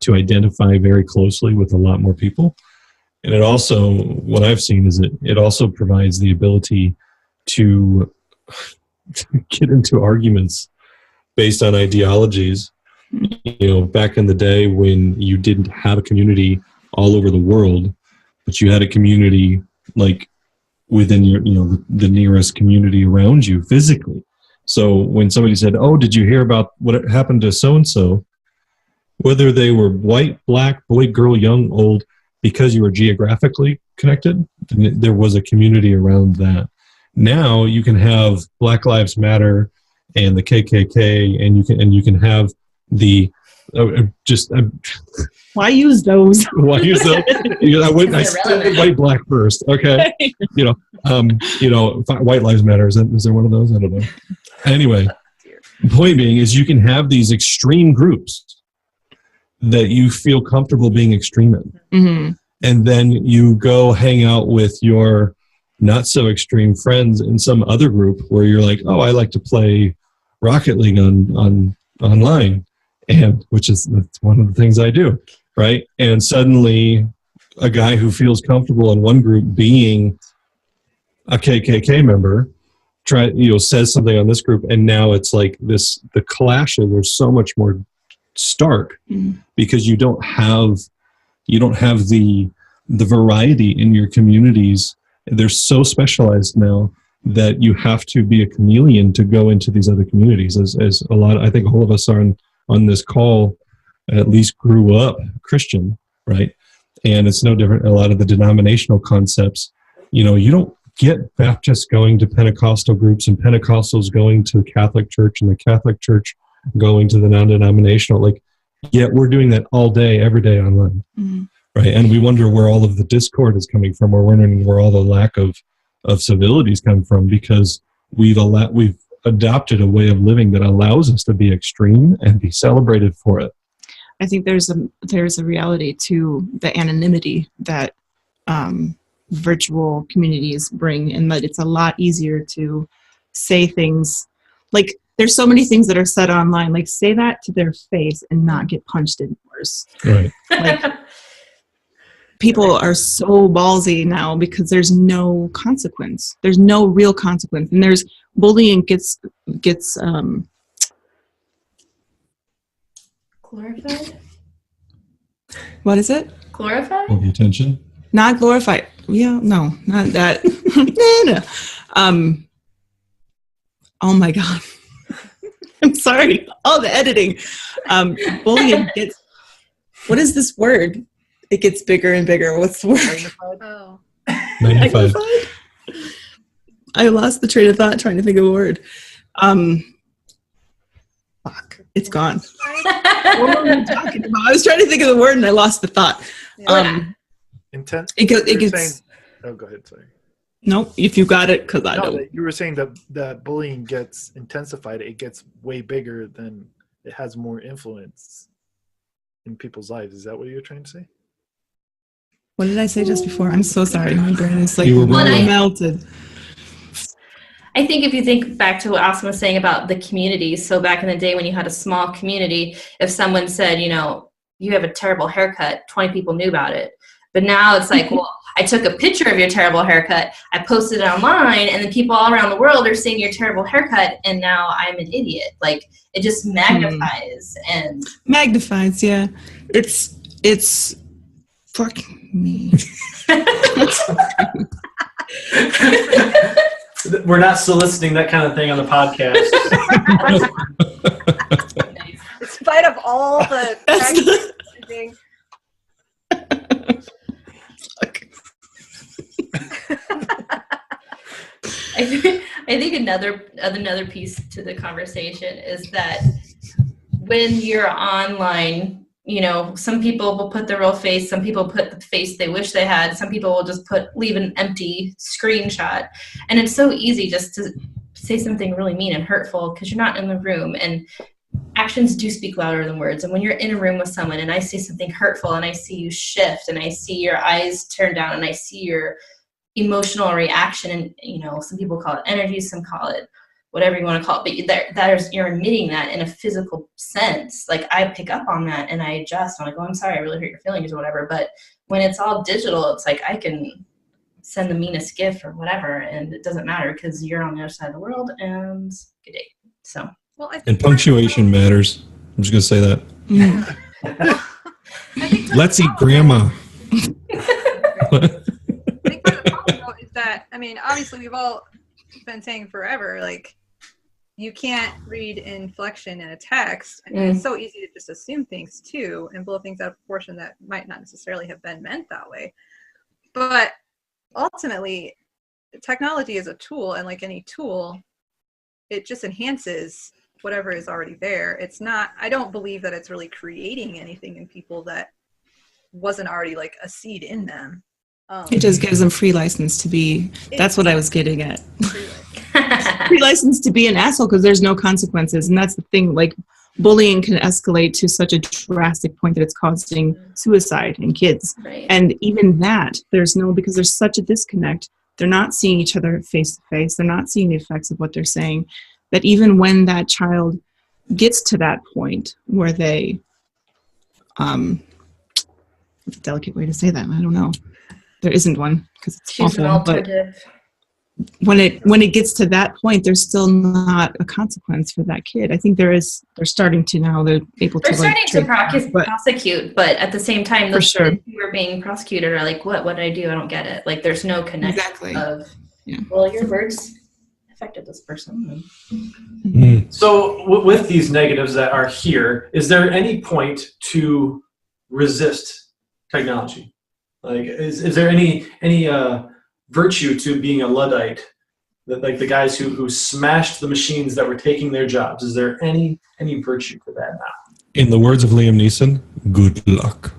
to identify very closely with a lot more people. And it also, what I've seen is it also provides the ability to get into arguments based on ideologies. Back in the day when you didn't have a community all over the world, but you had a community like within your, the nearest community around you physically. So when somebody said, "Oh, did you hear about what happened to so-and-so?" Whether they were white, black, boy, girl, young, old, because you were geographically connected, there was a community around that. Now you can have Black Lives Matter and the KKK, and you can have the why use those? Why use those? I said white, black first. Okay, White Lives Matter. Is there one of those? I don't know. Anyway, the point being is you can have these extreme groups that you feel comfortable being extreme in. Mm-hmm. And then you go hang out with your not so extreme friends in some other group where you're like, "Oh, I like to play Rocket League on online," and that's one of the things I do, right? And suddenly a guy who feels comfortable in one group being a KKK member says something on this group, and now it's like the clashes are so much more stark because you don't have the variety in your communities. They're so specialized now that you have to be a chameleon to go into these other communities. As a lot, I think all of us are on this call at least grew up Christian, right? And it's no different. A lot of the denominational concepts, you don't get Baptists going to Pentecostal groups and Pentecostals going to Catholic Church and the Catholic Church going to the non-denominational. Yet we're doing that all day, every day online, right? And we wonder where all of the discord is coming from. We're wondering where all the lack of civilities come from, because we've adopted a way of living that allows us to be extreme and be celebrated for it. I think there's a reality to the anonymity that virtual communities bring, and that it's a lot easier to say things like, there's so many things that are said online, like say that to their face and not get punched indoors. Right. People are so ballsy now because there's no consequence. There's no real consequence. And there's bullying gets glorified? What is it? Glorified? The attention? Not glorified. Yeah, no, not that. No. Oh my God. I'm sorry. Oh, the editing. Bullying gets, what is this word? It gets bigger and bigger. What's the word? Oh. Magnified. I lost the train of thought trying to think of a word. Fuck. It's gone. What were we talking about? I was trying to think of the word and I lost the thought. Intent? It gets... Oh, go ahead. Sorry. Nope. If you got it, because I don't. You were saying that bullying gets intensified. It gets way bigger than it has more influence in people's lives. Is that what you're trying to say? What did I say just before? I'm so sorry. My brain is melted. I think if you think back to what Austin was saying about the communities, so back in the day when you had a small community, if someone said, you have a terrible haircut, 20 people knew about it. But now it's like, well, I took a picture of your terrible haircut, I posted it online, and then people all around the world are seeing your terrible haircut, and now I'm an idiot. It just magnifies and magnifies. Yeah, it's fucking me. We're not soliciting that kind of thing on the podcast. In spite of all the practicing. I think another piece to the conversation is that when you're online, some people will put their real face, some people put the face they wish they had, some people will just leave an empty screenshot, and it's so easy just to say something really mean and hurtful because you're not in the room, and actions do speak louder than words. And when you're in a room with someone and I say something hurtful and I see you shift and I see your eyes turn down and I see your emotional reaction, and some people call it energy, some call it whatever you want to call it, but you're emitting that in a physical sense. Like I pick up on that and I adjust. I'm like, oh, I'm sorry, I really hurt your feelings or whatever. But when it's all digital, it's like I can send the meanest gift or whatever, and it doesn't matter because you're on the other side of the world, and good day. So, well, and punctuation matters. I'm just going to say that. Let's eat grandma. I think part of the problem though is that, I mean, obviously we've all been saying forever, like, you can't read inflection in a text. And it's so easy to just assume things too and blow things out of proportion that might not necessarily have been meant that way. But ultimately, technology is a tool, and like any tool, it just enhances whatever is already there. It's not, I don't believe that it's really creating anything in people that wasn't already like a seed in them. It just gives them free license to be, that's what I was getting at. Free license to be an asshole because there's no consequences. And that's the thing, like bullying can escalate to such a drastic point that it's causing suicide in kids. Right. And even that, because there's such a disconnect. They're not seeing each other face to face. They're not seeing the effects of what they're saying. That even when that child gets to that point where they, it's a delicate way to say that. I don't know. There isn't one because it's choose an awful. But alternative. when it gets to that point, there's still not a consequence for that kid. I think they're starting to now. They're able to. They're starting to prosecute, but at the same time, for sure, kids who are being prosecuted are like, "What? What did I do? I don't get it." Like, there's no connection well, your words affected this person. So, with these negatives that are here, is there any point to resist technology? Like, is there any virtue to being a Luddite? Like the guys who smashed the machines that were taking their jobs. Is there any virtue to that now? In the words of Liam Neeson, good luck.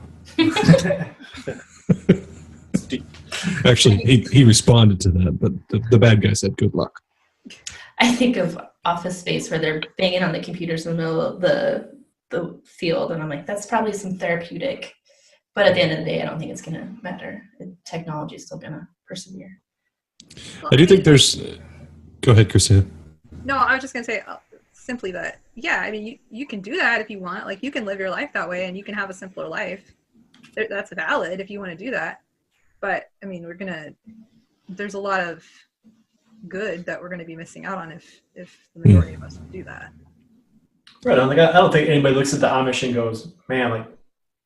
Actually, he responded to that, but the bad guy said good luck. I think of Office Space where they're banging on the computers in the middle of the field, and I'm like, that's probably some therapeutic. But at the end of the day, I don't think it's going to matter. Technology is still going to persevere. I do think there's... Go ahead, Christina. No, I was just going to say simply that, yeah, I mean, you can do that if you want. Like, you can live your life that way, and you can have a simpler life. That's valid if you want to do that. But, I mean, there's a lot of good that we're going to be missing out on if the majority of us do that. Right. I don't think anybody looks at the Amish and goes, man, like,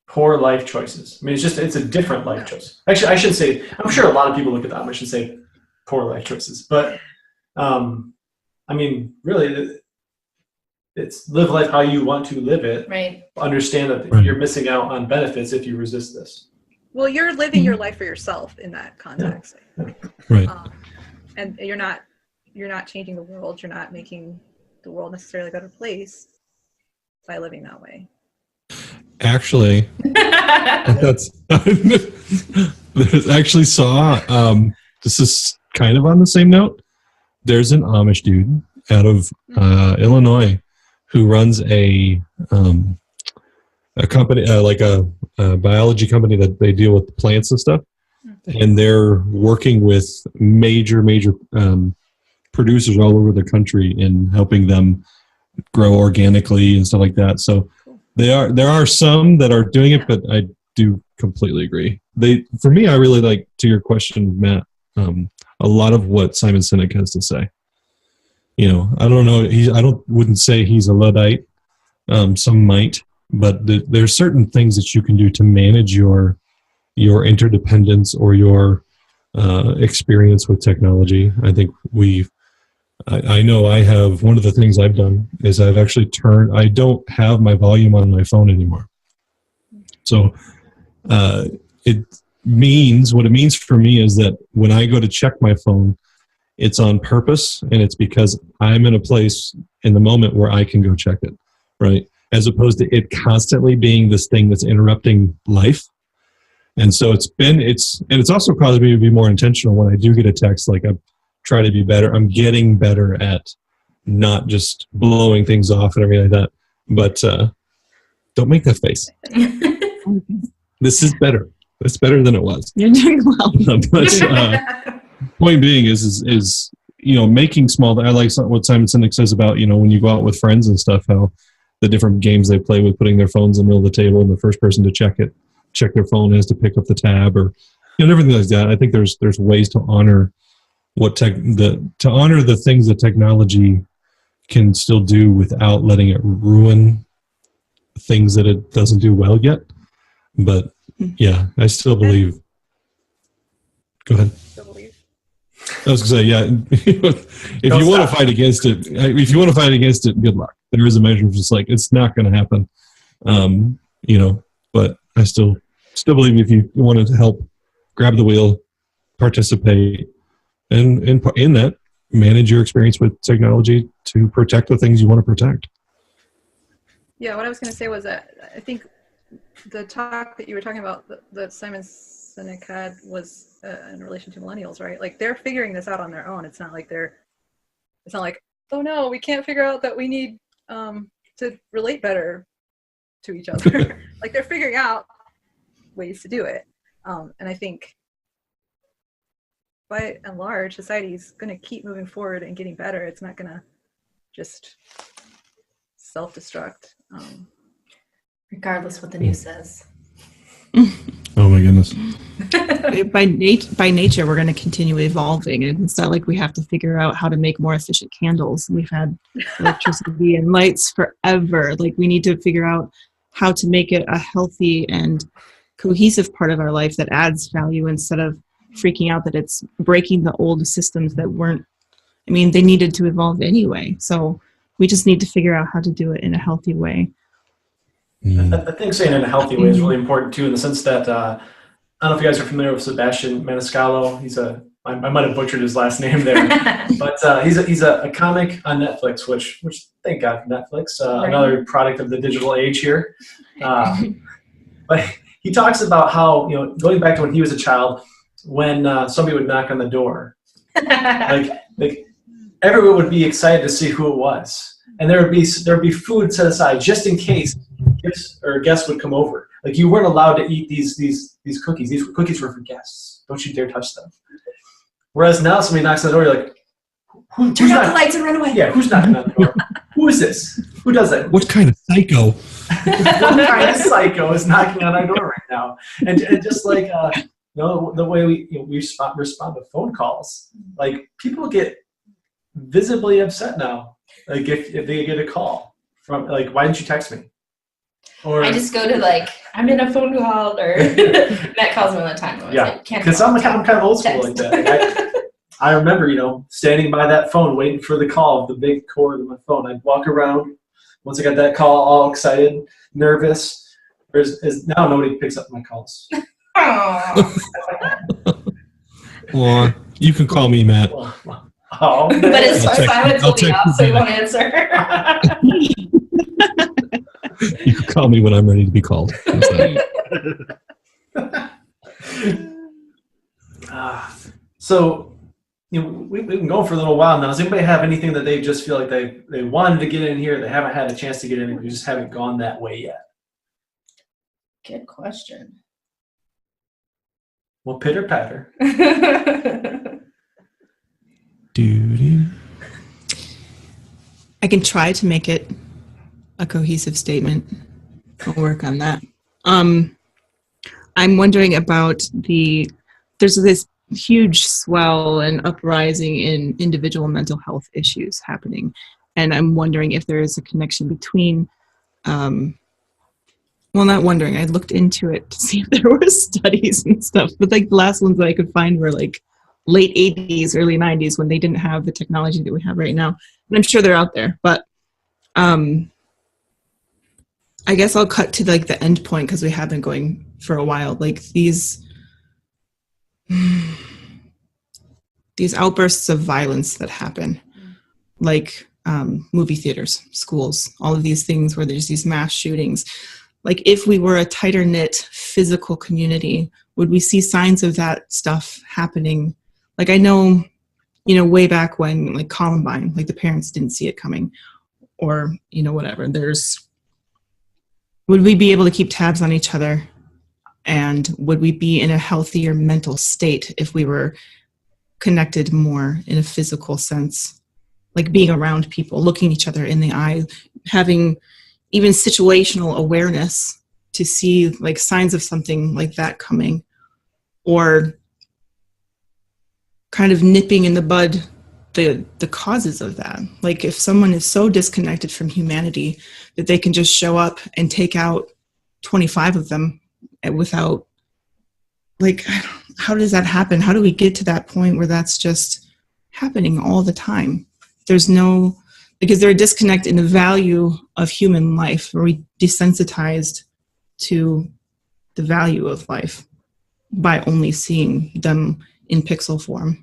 poor life choices. I mean, it's a different life choice. Actually, I should say, I'm sure a lot of people look at the Amish and say poor life choices. But, I mean, really, it's live life how you want to live it. Right. Understand that you're missing out on benefits if you resist this. Well, you're living your life for yourself in that context. Yeah. Right. And you're not changing the world. You're not making the world necessarily a better place by living that way. Actually, there's actually this is kind of on the same note. There's an Amish dude out of Illinois who runs a company, like a biology company that they deal with plants and stuff. And they're working with major producers all over the country in helping them grow organically and stuff like that. So there are some that are doing it, but I do completely agree. For me, I really like, to your question, Matt, a lot of what Simon Sinek has to say. You know, I don't know. Wouldn't say he's a Luddite. Some might, but there's certain things that you can do to manage your interdependence or your experience with technology. I think I know I have, one of the things I've done is I've actually I don't have my volume on my phone anymore. So what it means for me is that when I go to check my phone, it's on purpose, and it's because I'm in a place in the moment where I can go check it, right? As opposed to it constantly being this thing that's interrupting life. And so it's also caused me to be more intentional when I do get a text. Like, I try to be better. I'm getting better at not just blowing things off and everything like that. But don't make that face. This is better. It's better than it was. You're doing well. But point being is making small. I like what Simon Sinek says about, when you go out with friends and stuff, how the different games they play with putting their phones in the middle of the table, and the first person to check their phone has to pick up the tab, or everything like that. I think there's ways to honor honor the things that technology can still do without letting it ruin things that it doesn't do well yet. But yeah, I still believe. Go ahead. I was going to say, yeah. If you want to fight against it, good luck. There is a measure of just like it's not going to happen. But I still believe if you wanted to help, grab the wheel, participate, and in that, manage your experience with technology to protect the things you want to protect. Yeah, what I was going to say was that I think the talk that you were talking about that Simon Sinek had was in relation to millennials, right? Like they're figuring this out on their own. It's not like oh no, we can't figure out that we need to relate better to each other. Like they're figuring out ways to do it. And I think by and large, society is going to keep moving forward and getting better. It's not going to just self-destruct. Regardless what the news says. Oh my goodness. By nature, we're going to continue evolving. And it's not like we have to figure out how to make more efficient candles. We've had electricity and lights forever. Like we need to figure out how to make it a healthy and cohesive part of our life that adds value instead of freaking out that it's breaking the old systems that they needed to evolve anyway. So we just need to figure out how to do it in a healthy way. I think saying in a healthy way is really important too, in the sense that I don't know if you guys are familiar with Sebastian Maniscalco. I might have butchered his last name there, but he's a comic on Netflix, which thank God for Netflix, right. Another product of the digital age here. But he talks about how, going back to when he was a child, when somebody would knock on the door, like everyone would be excited to see who it was, and there would be food set aside just in case guests would come over. Like you weren't allowed to eat these cookies. These cookies were for guests. Don't you dare touch them. Whereas now somebody knocks on the door, you're like, turn out the lights and run away. Yeah, who's knocking on the door? Who is this? Who does that? What kind of psycho? What kind of psycho is knocking on our door right now? And just like the way we respond to phone calls, like people get visibly upset now. Like if they get a call from why didn't you text me? Or I just go to I'm in a phone call, or Matt calls me all the time. Yeah, because I'm kind of old school like that. I remember, standing by that phone waiting for the call of the big cord of my phone. I'd walk around. Once I got that call, all excited, nervous. Now nobody picks up my calls. Well, you can call me Matt. Oh, but his silence will be off, so he won't answer. You can call me when I'm ready to be called. So, we've been going for a little while now. Does anybody have anything that they just feel like they wanted to get in here, they haven't had a chance to get in, we just haven't gone that way yet? Good question. Well, pitter patter. Doo-doo. I can try to make it a cohesive statement. I'll work on that. I'm wondering about there's this huge swell and uprising in individual mental health issues happening. And I'm wondering if there is a connection between, not wondering, I looked into it to see if there were studies and stuff, but the last ones that I could find were late 80s, early 90s, when they didn't have the technology that we have right now. And I'm sure they're out there, but I guess I'll cut to the end point, because we have been going for a while. These outbursts of violence that happen, movie theaters, schools, all of these things where there's these mass shootings. If we were a tighter knit physical community, would we see signs of that stuff happening? I know, way back when, Columbine, the parents didn't see it coming, or, whatever. Would we be able to keep tabs on each other? And would we be in a healthier mental state if we were connected more in a physical sense, like being around people, looking each other in the eye, having even situational awareness to see like signs of something like that coming, or kind of nipping in the bud the causes of that. Like if someone is so disconnected from humanity that they can just show up and take out 25 of them without, like, how does that happen? How do we get to that point where that's just happening all the time? There's no, because they're a disconnect in the value of human life. Where we desensitized to the value of life by only seeing them in pixel form.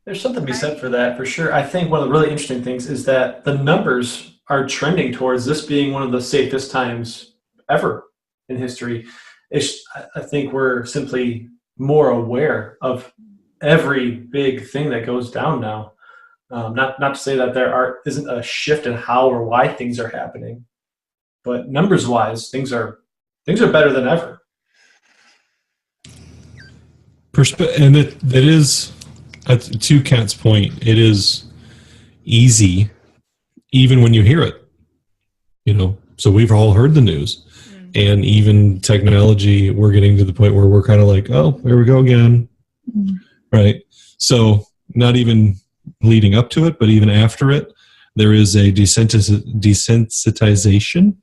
There's something to be said for that, for sure. I think one of the really interesting things is that the numbers are trending towards this being one of the safest times ever in history. I think we're simply more aware of every big thing that goes down now. Not to say that there isn't a shift in how or why things are happening, but numbers-wise, things are better than ever. And that is, to Kat's point, it is easy, even when you hear it. So we've all heard the news, and even technology, we're getting to the point where we're kind of like, oh, there we go again, right? So not even leading up to it, but even after it, there is a desensitization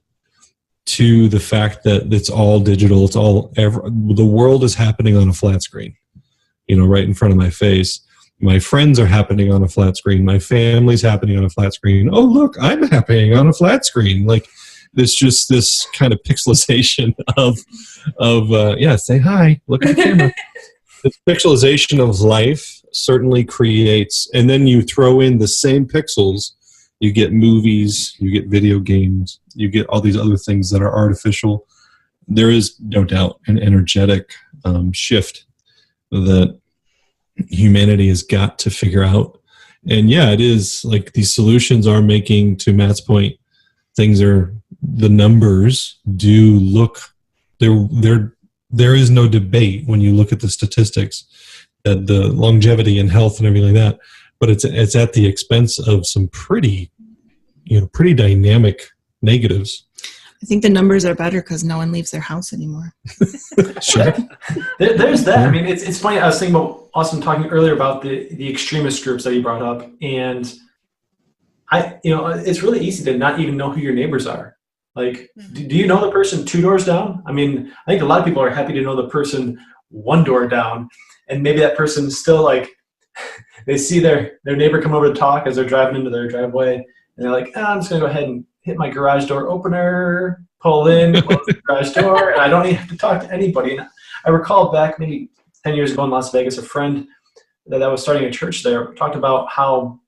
to the fact that it's all digital. The world is happening on a flat screen, right in front of my face. My friends are happening on a flat screen. My family's happening on a flat screen. Oh, look, I'm happening on a flat screen. Like, it's just this kind of pixelization of say hi, look at the camera. This pixelization of life certainly creates, and then you throw in the same pixels, you get movies, you get video games, you get all these other things that are artificial. There is no doubt an energetic shift that humanity has got to figure out. And yeah, it is like these solutions are making, to Matt's point, the numbers do look, there is no debate when you look at the statistics that the longevity and health and everything like that, but it's at the expense of some pretty dynamic negatives. I think the numbers are better because no one leaves their house anymore. Sure. There's that. I mean, it's funny. I was thinking about Austin talking earlier about the extremist groups that you brought up, and it's really easy to not even know who your neighbors are. Like, do you know the person 2 doors down? I mean, I think a lot of people are happy to know the person 1 door down, and maybe that person still, like, they see their neighbor come over to talk as they're driving into their driveway, and they're like, I'm just going to go ahead and hit my garage door opener, pull in, close the garage door, and I don't even have to talk to anybody. And I recall back maybe 10 years ago in Las Vegas, a friend that was starting a church there talked about how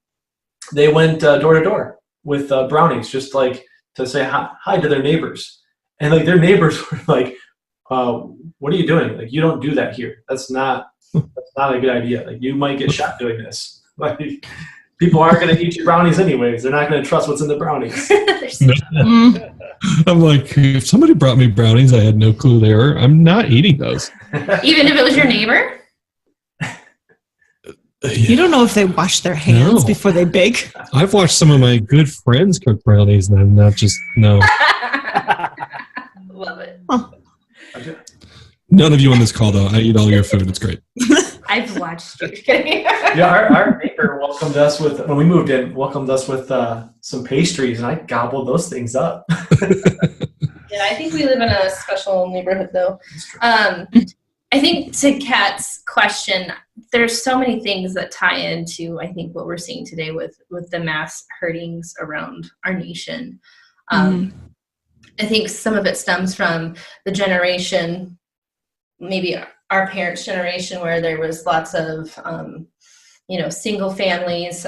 they went door to door with brownies, just like to say hi to their neighbors. And like their neighbors were like, what are you doing? Like, you don't do that here. That's not a good idea. Like, you might get shot doing this. Like, people aren't going to eat your brownies anyways. They're not going to trust what's in the brownies. I'm like, if somebody brought me brownies, I had no clue they were. I'm not eating those. Even if it was your neighbor? You don't know if they wash their hands before they bake. I've watched some of my good friends cook brownies, and I'm not just, no. Love it. Oh. None of you on this call, though. I eat all your food. It's great. I've watched you. Yeah, our neighbor welcomed us with, when we moved in, with some pastries, and I gobbled those things up. Yeah, I think we live in a special neighborhood, though. I think to Kat's question, there's so many things that tie into, I think, what we're seeing today with the mass hurtings around our nation. I think some of it stems from the generation, maybe our parents' generation, where there was lots of, single families,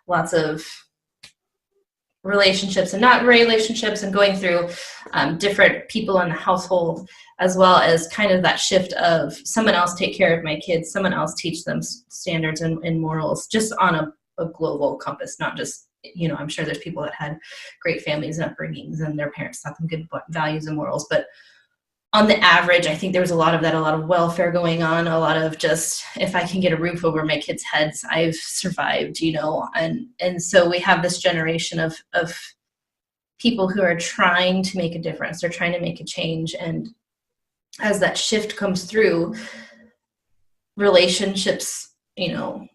lots of relationships and not relationships, and going through different people in the household, as well as kind of that shift of someone else take care of my kids, someone else teach them standards and morals, just on a global compass, not just, I'm sure there's people that had great families and upbringings and their parents taught them good values and morals, but on the average, I think there was a lot of that, a lot of welfare going on, a lot of just, if I can get a roof over my kids' heads, I've survived, you know, and so we have this generation of people who are trying to make a difference. They're trying to make a change. And as that shift comes through, relationships, you know,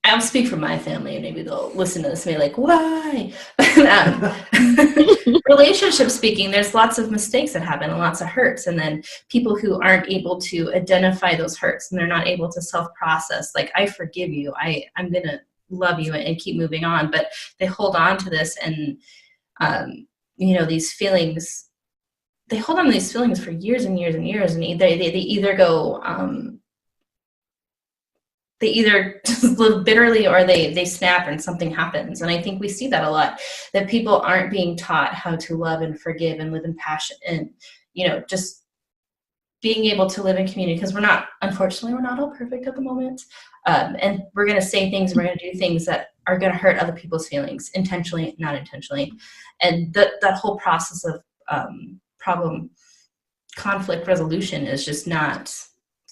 I'll speak for my family and maybe they'll listen to this and be like, why? Relationship speaking, there's lots of mistakes that happen and lots of hurts. And then people who aren't able to identify those hurts and they're not able to self-process, like, I forgive you, I'm going to love you and keep moving on. But they hold on to this and, you know, these feelings, they hold on to these feelings for years and years and years. And they either go, they either just live bitterly or they snap and something happens. And I think we see that a lot, that people aren't being taught how to love and forgive and live in passion and, you know, just being able to live in community, because unfortunately, we're not all perfect at the moment. And we're going to say things, we're going to do things that are going to hurt other people's feelings, intentionally, not intentionally. And that whole process of conflict resolution is just not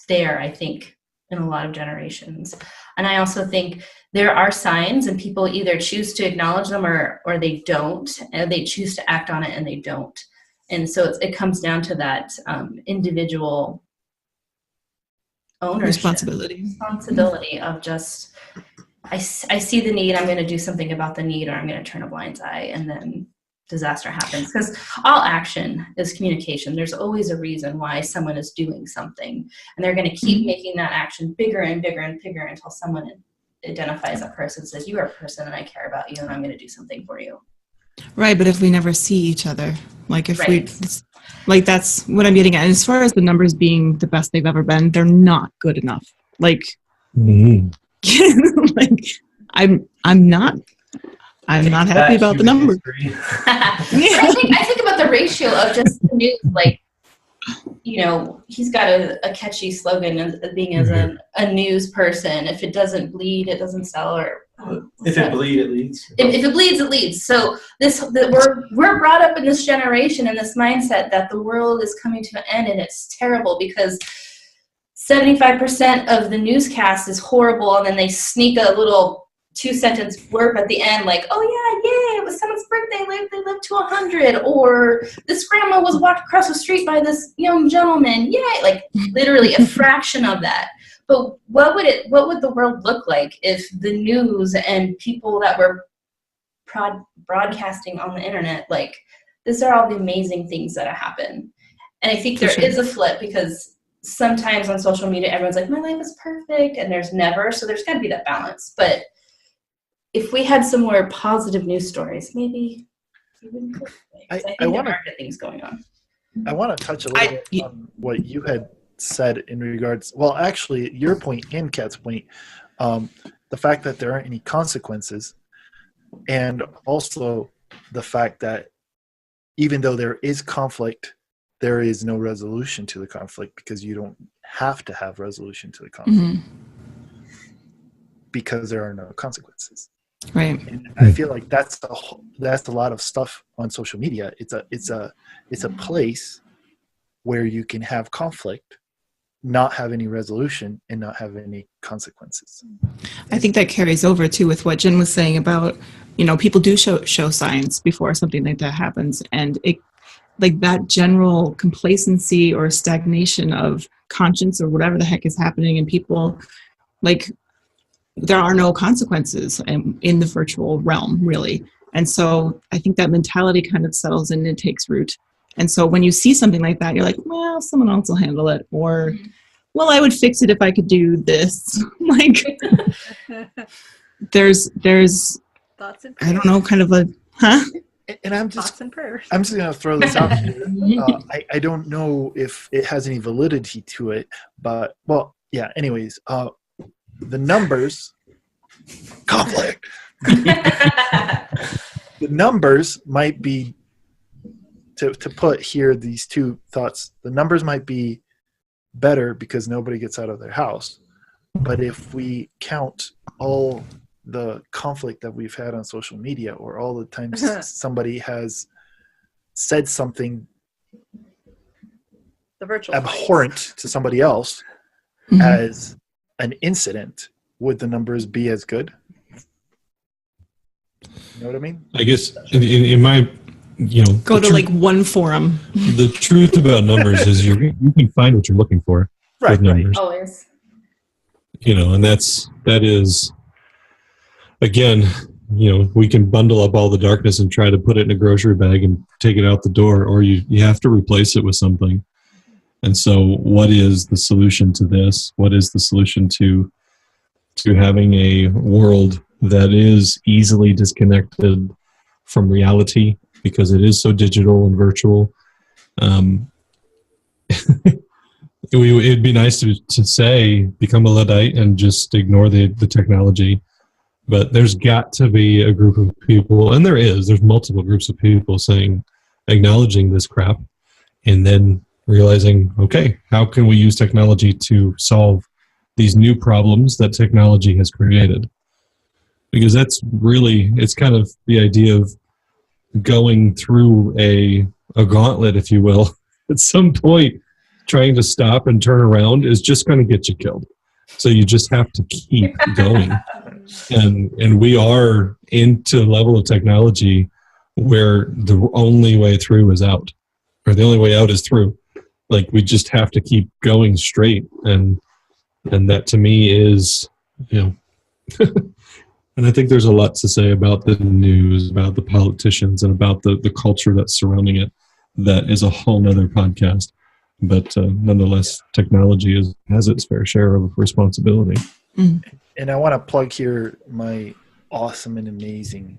there, I think, in a lot of generations. And I also think there are signs and people either choose to acknowledge them or they don't, and they choose to act on it and they don't. And so it comes down to that individual ownership, responsibility of just, I see the need, I'm going to do something about the need, or I'm going to turn a blind eye, and then disaster happens. Because all action is communication. There's always a reason why someone is doing something, and they're going to keep making that action bigger and bigger and bigger until someone identifies that person, says, you are a person and I care about you and I'm going to do something for you. Right, but if we never see each other, like if we, like, that's what I'm getting at. And as far as the numbers being the best they've ever been, they're not good enough. Like, like I'm not happy about the numbers. I think about the ratio of just the news, like, you know, he's got a catchy slogan of being as a news person. If it doesn't bleed, it doesn't sell, or if it bleeds, it leads. If it bleeds, it leads. So we're brought up in this generation and this mindset that the world is coming to an end, and it's terrible because 75% of the newscast is horrible, and then they sneak a little 2-sentence blurb at the end, like, oh yeah, it was someone's birthday, they lived to 100, or this grandma was walked across the street by this young gentleman, yay, like literally a fraction of that. But what would the world look like if the news and people that were broadcasting on the internet, like, these are all the amazing things that happen. And I think there is a flip, because sometimes on social media, everyone's like, my life is perfect, and there's never, so there's got to be that balance. But if we had some more positive news stories, maybe I think there are good things going on. I want to touch a little bit on what you had said in regards, well, actually, your point and Kat's point, the fact that there aren't any consequences, and also the fact that even though there is conflict, there is no resolution to the conflict, because you don't have to have resolution to the conflict because there are no consequences. Right. And I feel like that's a lot of stuff on social media. It's a place where you can have conflict, not have any resolution, and not have any consequences. I think that carries over too with what Jen was saying about, you know, people do show signs before something like that happens, and it, like, that general complacency or stagnation of conscience or whatever the heck is happening, and people, like, there are no consequences in the virtual realm, really. And so I think that mentality kind of settles in and takes root. And so when you see something like that, you're like, well, someone else will handle it, or, well, I would fix it if I could do this. Like, there's thoughts and I don't know, kind of a, And I'm thoughts and prayers. just going to throw this out here. I don't know if it has any validity to it, but, well, yeah, anyways, the numbers, conflict. The numbers might be, to put here these two thoughts, the numbers might be better because nobody gets out of their house. But if we count all the conflict that we've had on social media, or all the times somebody has said something the virtual fights. abhorrent to somebody else Mhm. as an incident, would the numbers be as good? You know what I mean? I guess in my, Go to like one forum. the truth about numbers is you can find what you're looking for Right, with numbers. Always. And that is, again, we can bundle up all the darkness and try to put it in a grocery bag and take it out the door, or you have to replace it with something. And so what is the solution to this? What is the solution to having a world that is easily disconnected from reality because it is so digital and virtual? It'd be nice to say become a Luddite and just ignore the technology. But there's got to be a group of people, and there's multiple groups of people acknowledging this crap, and then realizing, okay, how can we use technology to solve these new problems that technology has created? Because that's really, it's kind of the idea of going through a gauntlet, if you will. At some point, trying to stop and turn around is just going to get you killed. So you just have to keep going. And we are into a level of technology where the only way through is out, or the only way out is through. Like, we just have to keep going straight. And that to me is, and I think there's a lot to say about the news, about the politicians, and about the culture that's surrounding it. That is a whole nother podcast. But nonetheless, technology has its fair share of responsibility. And I want to plug here my awesome and amazing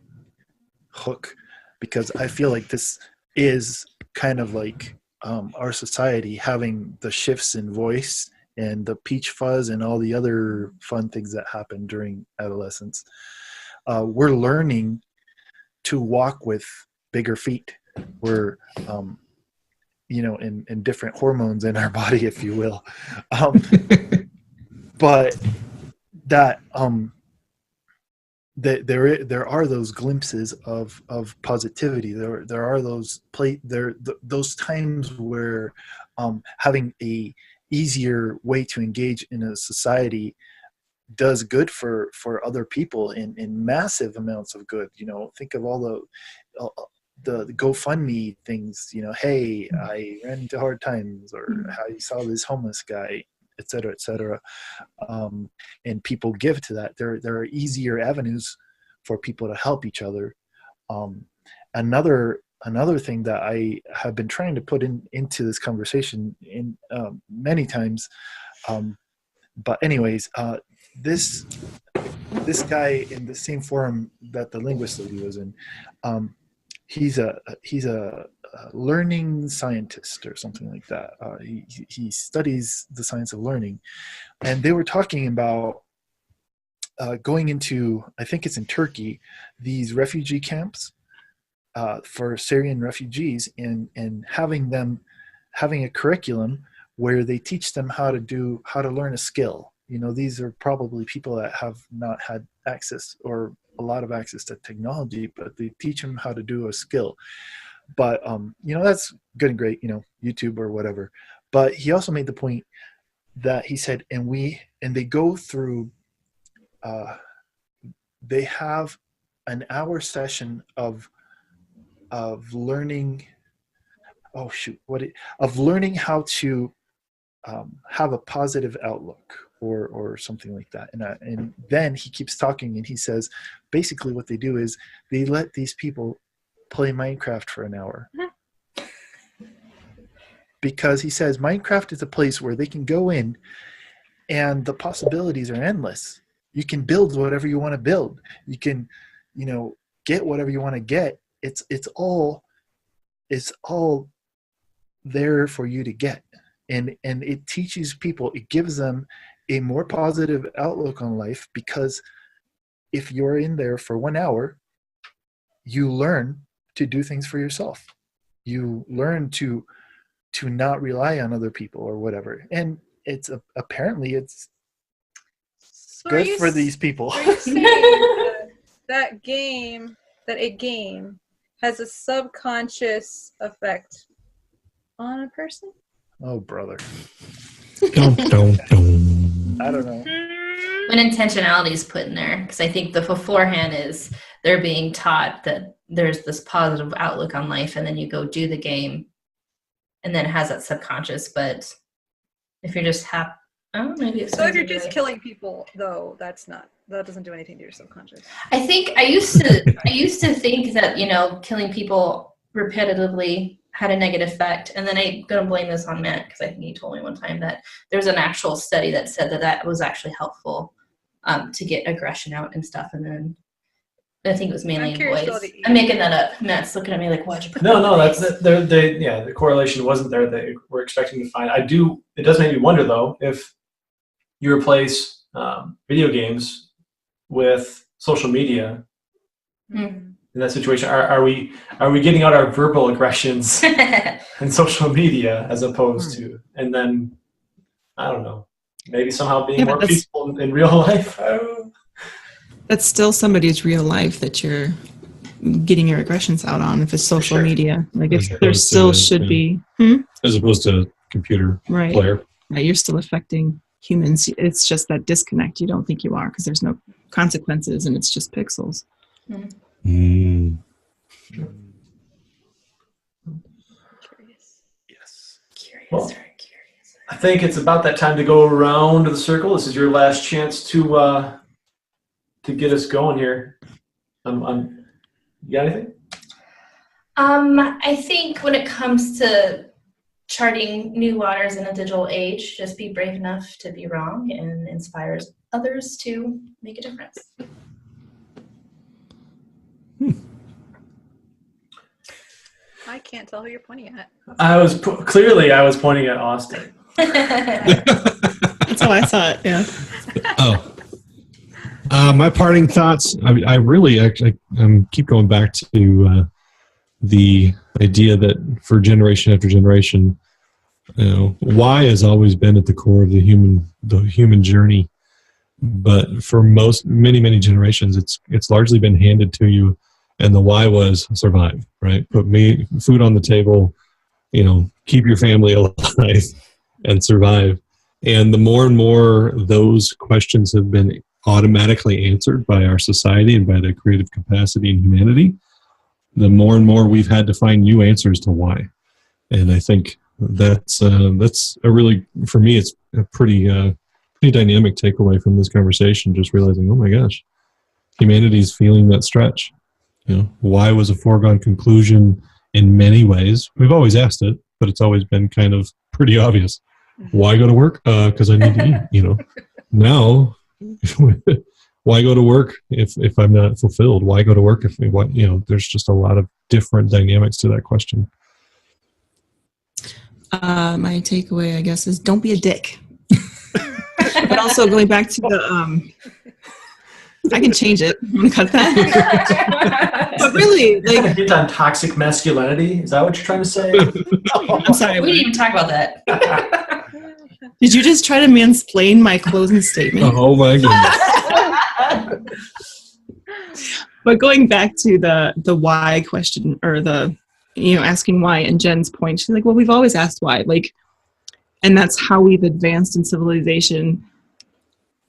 hook, because I feel like this is kind of like our society having the shifts in voice and the peach fuzz and all the other fun things that happen during adolescence. We're learning to walk with bigger feet. We're in different hormones in our body, if you will. But that there are those glimpses of positivity. There are those those times where having a easier way to engage in a society does good for other people in massive amounts of good. Think of all the GoFundMe things, hey, I ran into hard times, or how you saw this homeless guy, et cetera, and people give to that. There are easier avenues for people to help each other. Another thing that I have been trying to put into this conversation in many times, but anyways, this guy in the same forum that the linguist lady was in, he's a learning scientist or something like that. He studies the science of learning, and they were talking about going into, I think it's in Turkey, these refugee camps for Syrian refugees, and having a curriculum where they teach them how to learn a skill. These are probably people that have not had access or a lot of access to technology, but they teach them how to do a skill. But that's good and great, YouTube or whatever. But he also made the point that he said, and they go through, they have an hour session of learning. Oh shoot! Of learning how to have a positive outlook or something like that. And then he keeps talking, and he says, basically what they do is they let these people play Minecraft for an hour. Because he says Minecraft is a place where they can go in and the possibilities are endless. You can build whatever you want to build. You can, get whatever you want to get. It's all there for you to get. And it teaches people, it gives them a more positive outlook on life, because if you're in there for 1 hour, you learn to do things for yourself. You learn to not rely on other people or whatever. And it's apparently it's So good for these people. Are you saying that a game has a subconscious effect on a person? Oh, brother. Dun, dun, dun. I don't know. When intentionality is put in there, because I think the beforehand is they're being taught that there's this positive outlook on life, and then you go do the game, and then it has that subconscious. But if you're just happy, oh, maybe it's So if you're just killing people, though, that doesn't do anything to your subconscious. I think I used to think that, you know, killing people repetitively had a negative effect, and then I'm gonna blame this on Matt because I think he told me one time that there's an actual study that said that was actually helpful to get aggression out and stuff, and then I think it was mainly in boys. I'm making that up. Matt's looking at me like, why'd you put that No, in that's place? the correlation wasn't there. They were expecting to find. It does make me wonder though if you replace video games with social media in that situation. Are we getting out our verbal aggressions in social media as opposed to, and then I don't know, maybe somehow being more peaceful in real life? I don't know. That's still somebody's real life that you're getting your aggressions out on. If it's social media, like there still should be, as opposed to computer player. Right, you're still affecting humans. It's just that disconnect. You don't think you are because there's no consequences and it's just pixels. Mm. Yes. Curious. I think it's about that time to go around the circle. This is your last chance to get us going here. You got anything? I think when it comes to charting new waters in a digital age, just be brave enough to be wrong and inspires others to make a difference. I can't tell who you're pointing at. I was pointing at Austin. That's how I saw it. Yeah. Oh. My parting thoughts. I really actually keep going back to the idea that for generation after generation, why has always been at the core of the human journey. But for many generations, it's largely been handed to you, and the why was survive. Right, put food on the table, keep your family alive, and survive. And the more and more those questions have been automatically answered by our society and by the creative capacity and humanity, the more and more we've had to find new answers to why. And I think that's a really, for me, it's a pretty dynamic takeaway from this conversation. Just realizing, oh my gosh, humanity's feeling that stretch. Why was a foregone conclusion in many ways. We've always asked it, but it's always been kind of pretty obvious. Why go to work? Because I need to eat. Now. Why go to work if I'm not fulfilled? Why go to work there's just a lot of different dynamics to that question. My takeaway, I guess, is don't be a dick. But also going back to the, I can change it. I'm gonna cut that. But really, like, hit on toxic masculinity. Is that what you're trying to say? I'm sorry. We didn't even talk about that. Did you just try to mansplain my closing statement? Oh my goodness. But going back to the why question, or the asking why, and Jen's point, she's like, well, we've always asked why, and that's how we've advanced in civilization.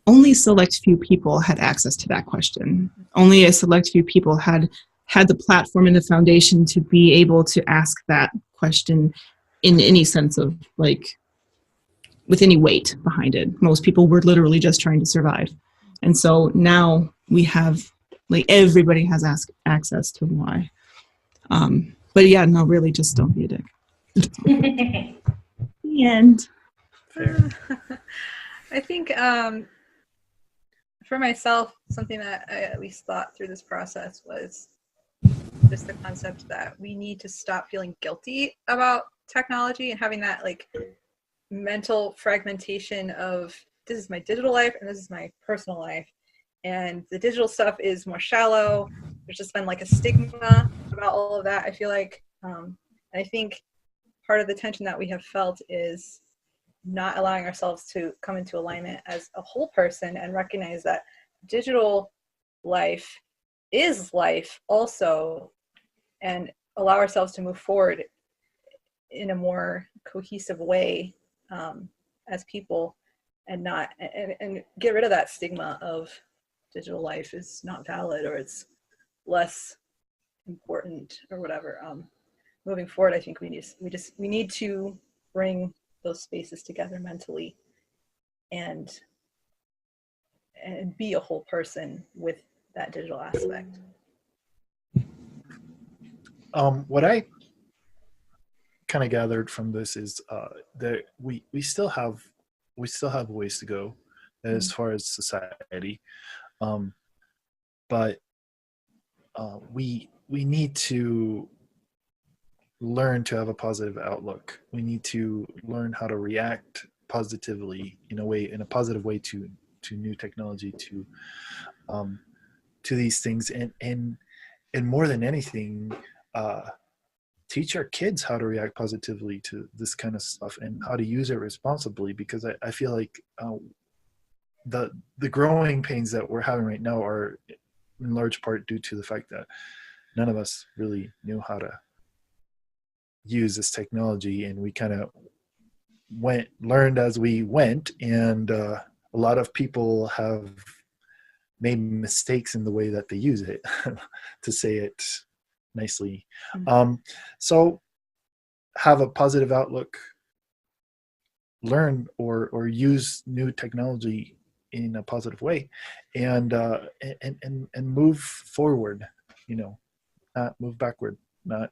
Only a select few people had access to that question. Only a select few people had the platform and the foundation to be able to ask that question in any sense of with any weight behind it. Most people were literally just trying to survive. And so now we have, everybody has access to why. But yeah, no, really just don't be a dick. The end. I think for myself, something that I at least thought through this process was just the concept that we need to stop feeling guilty about technology and having that mental fragmentation of this is my digital life and this is my personal life, and the digital stuff is more shallow. There's just been a stigma about all of that. I feel I think part of the tension that we have felt is not allowing ourselves to come into alignment as a whole person and recognize that digital life is life also, and allow ourselves to move forward in a more cohesive way as people, and not and get rid of that stigma of digital life is not valid or it's less important or whatever. Moving forward, I think we need to bring those spaces together mentally and be a whole person with that digital aspect. What I kind of gathered from this is that we still have ways to go as far as society, but we need to learn to have a positive outlook. We need to learn how to react positively in a positive way to new technology, to these things, and more than anything, teach our kids how to react positively to this kind of stuff and how to use it responsibly, because I feel like the growing pains that we're having right now are in large part due to the fact that none of us really knew how to use this technology, and we kind of learned as we went, and a lot of people have made mistakes in the way that they use it, to say it nicely. So have a positive outlook, learn or use new technology in a positive way, and move forward, not move backward, not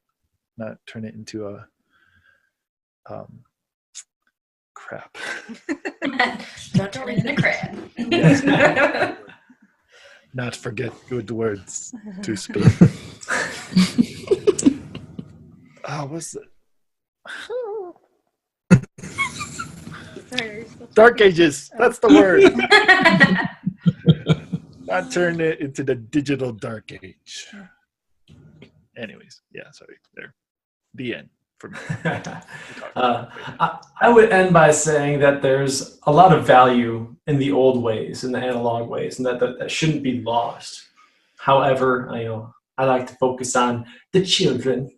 turn it into a crap. Don't turn it into crap. Yes. Not forget good words to speak. What's it? Dark Ages. That's the word. Not turn it into the digital dark age. Anyways, yeah, sorry. There. The end for me. I would end by saying that there's a lot of value in the old ways, in the analog ways, and that shouldn't be lost. However, I like to focus on the children,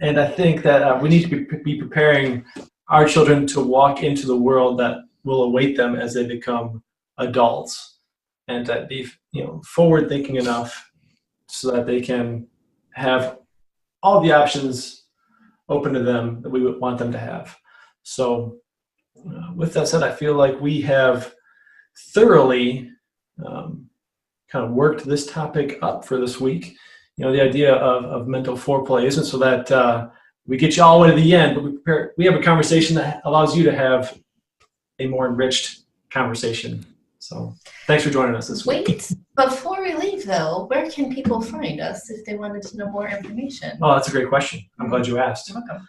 and I think that we need to be preparing our children to walk into the world that will await them as they become adults, and to be forward thinking enough so that they can have all the options open to them that we would want them to have. So with that said, I feel like we have thoroughly kind of worked this topic up for this week. The idea of mental foreplay isn't so that we get you all the way to the end, but we have a conversation that allows you to have a more enriched conversation. So thanks for joining us this week. Wait, before we leave though, where can people find us if they wanted to know more information? Oh, that's a great question. I'm glad you asked. You're welcome.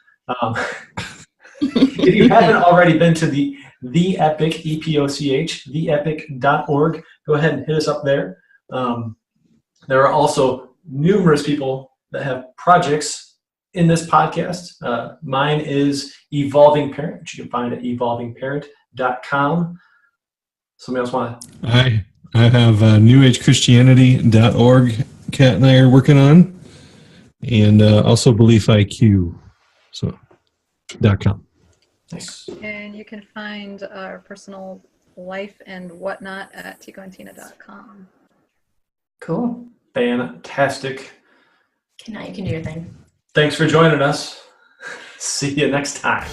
If you haven't already been to the Epoch, EPOCH, theepoch.org, go ahead and hit us up there. There are also numerous people that have projects in this podcast. Mine is Evolving Parent, which you can find at evolvingparent.com. Somebody else want to? I have newagechristianity.org. Kat and I are working on, and also Belief IQ. So .com. Nice. And you can find our personal life and whatnot at ticoandtina.com. Cool. Fantastic. Okay, now you can do your thing. Thanks for joining us. See you next time.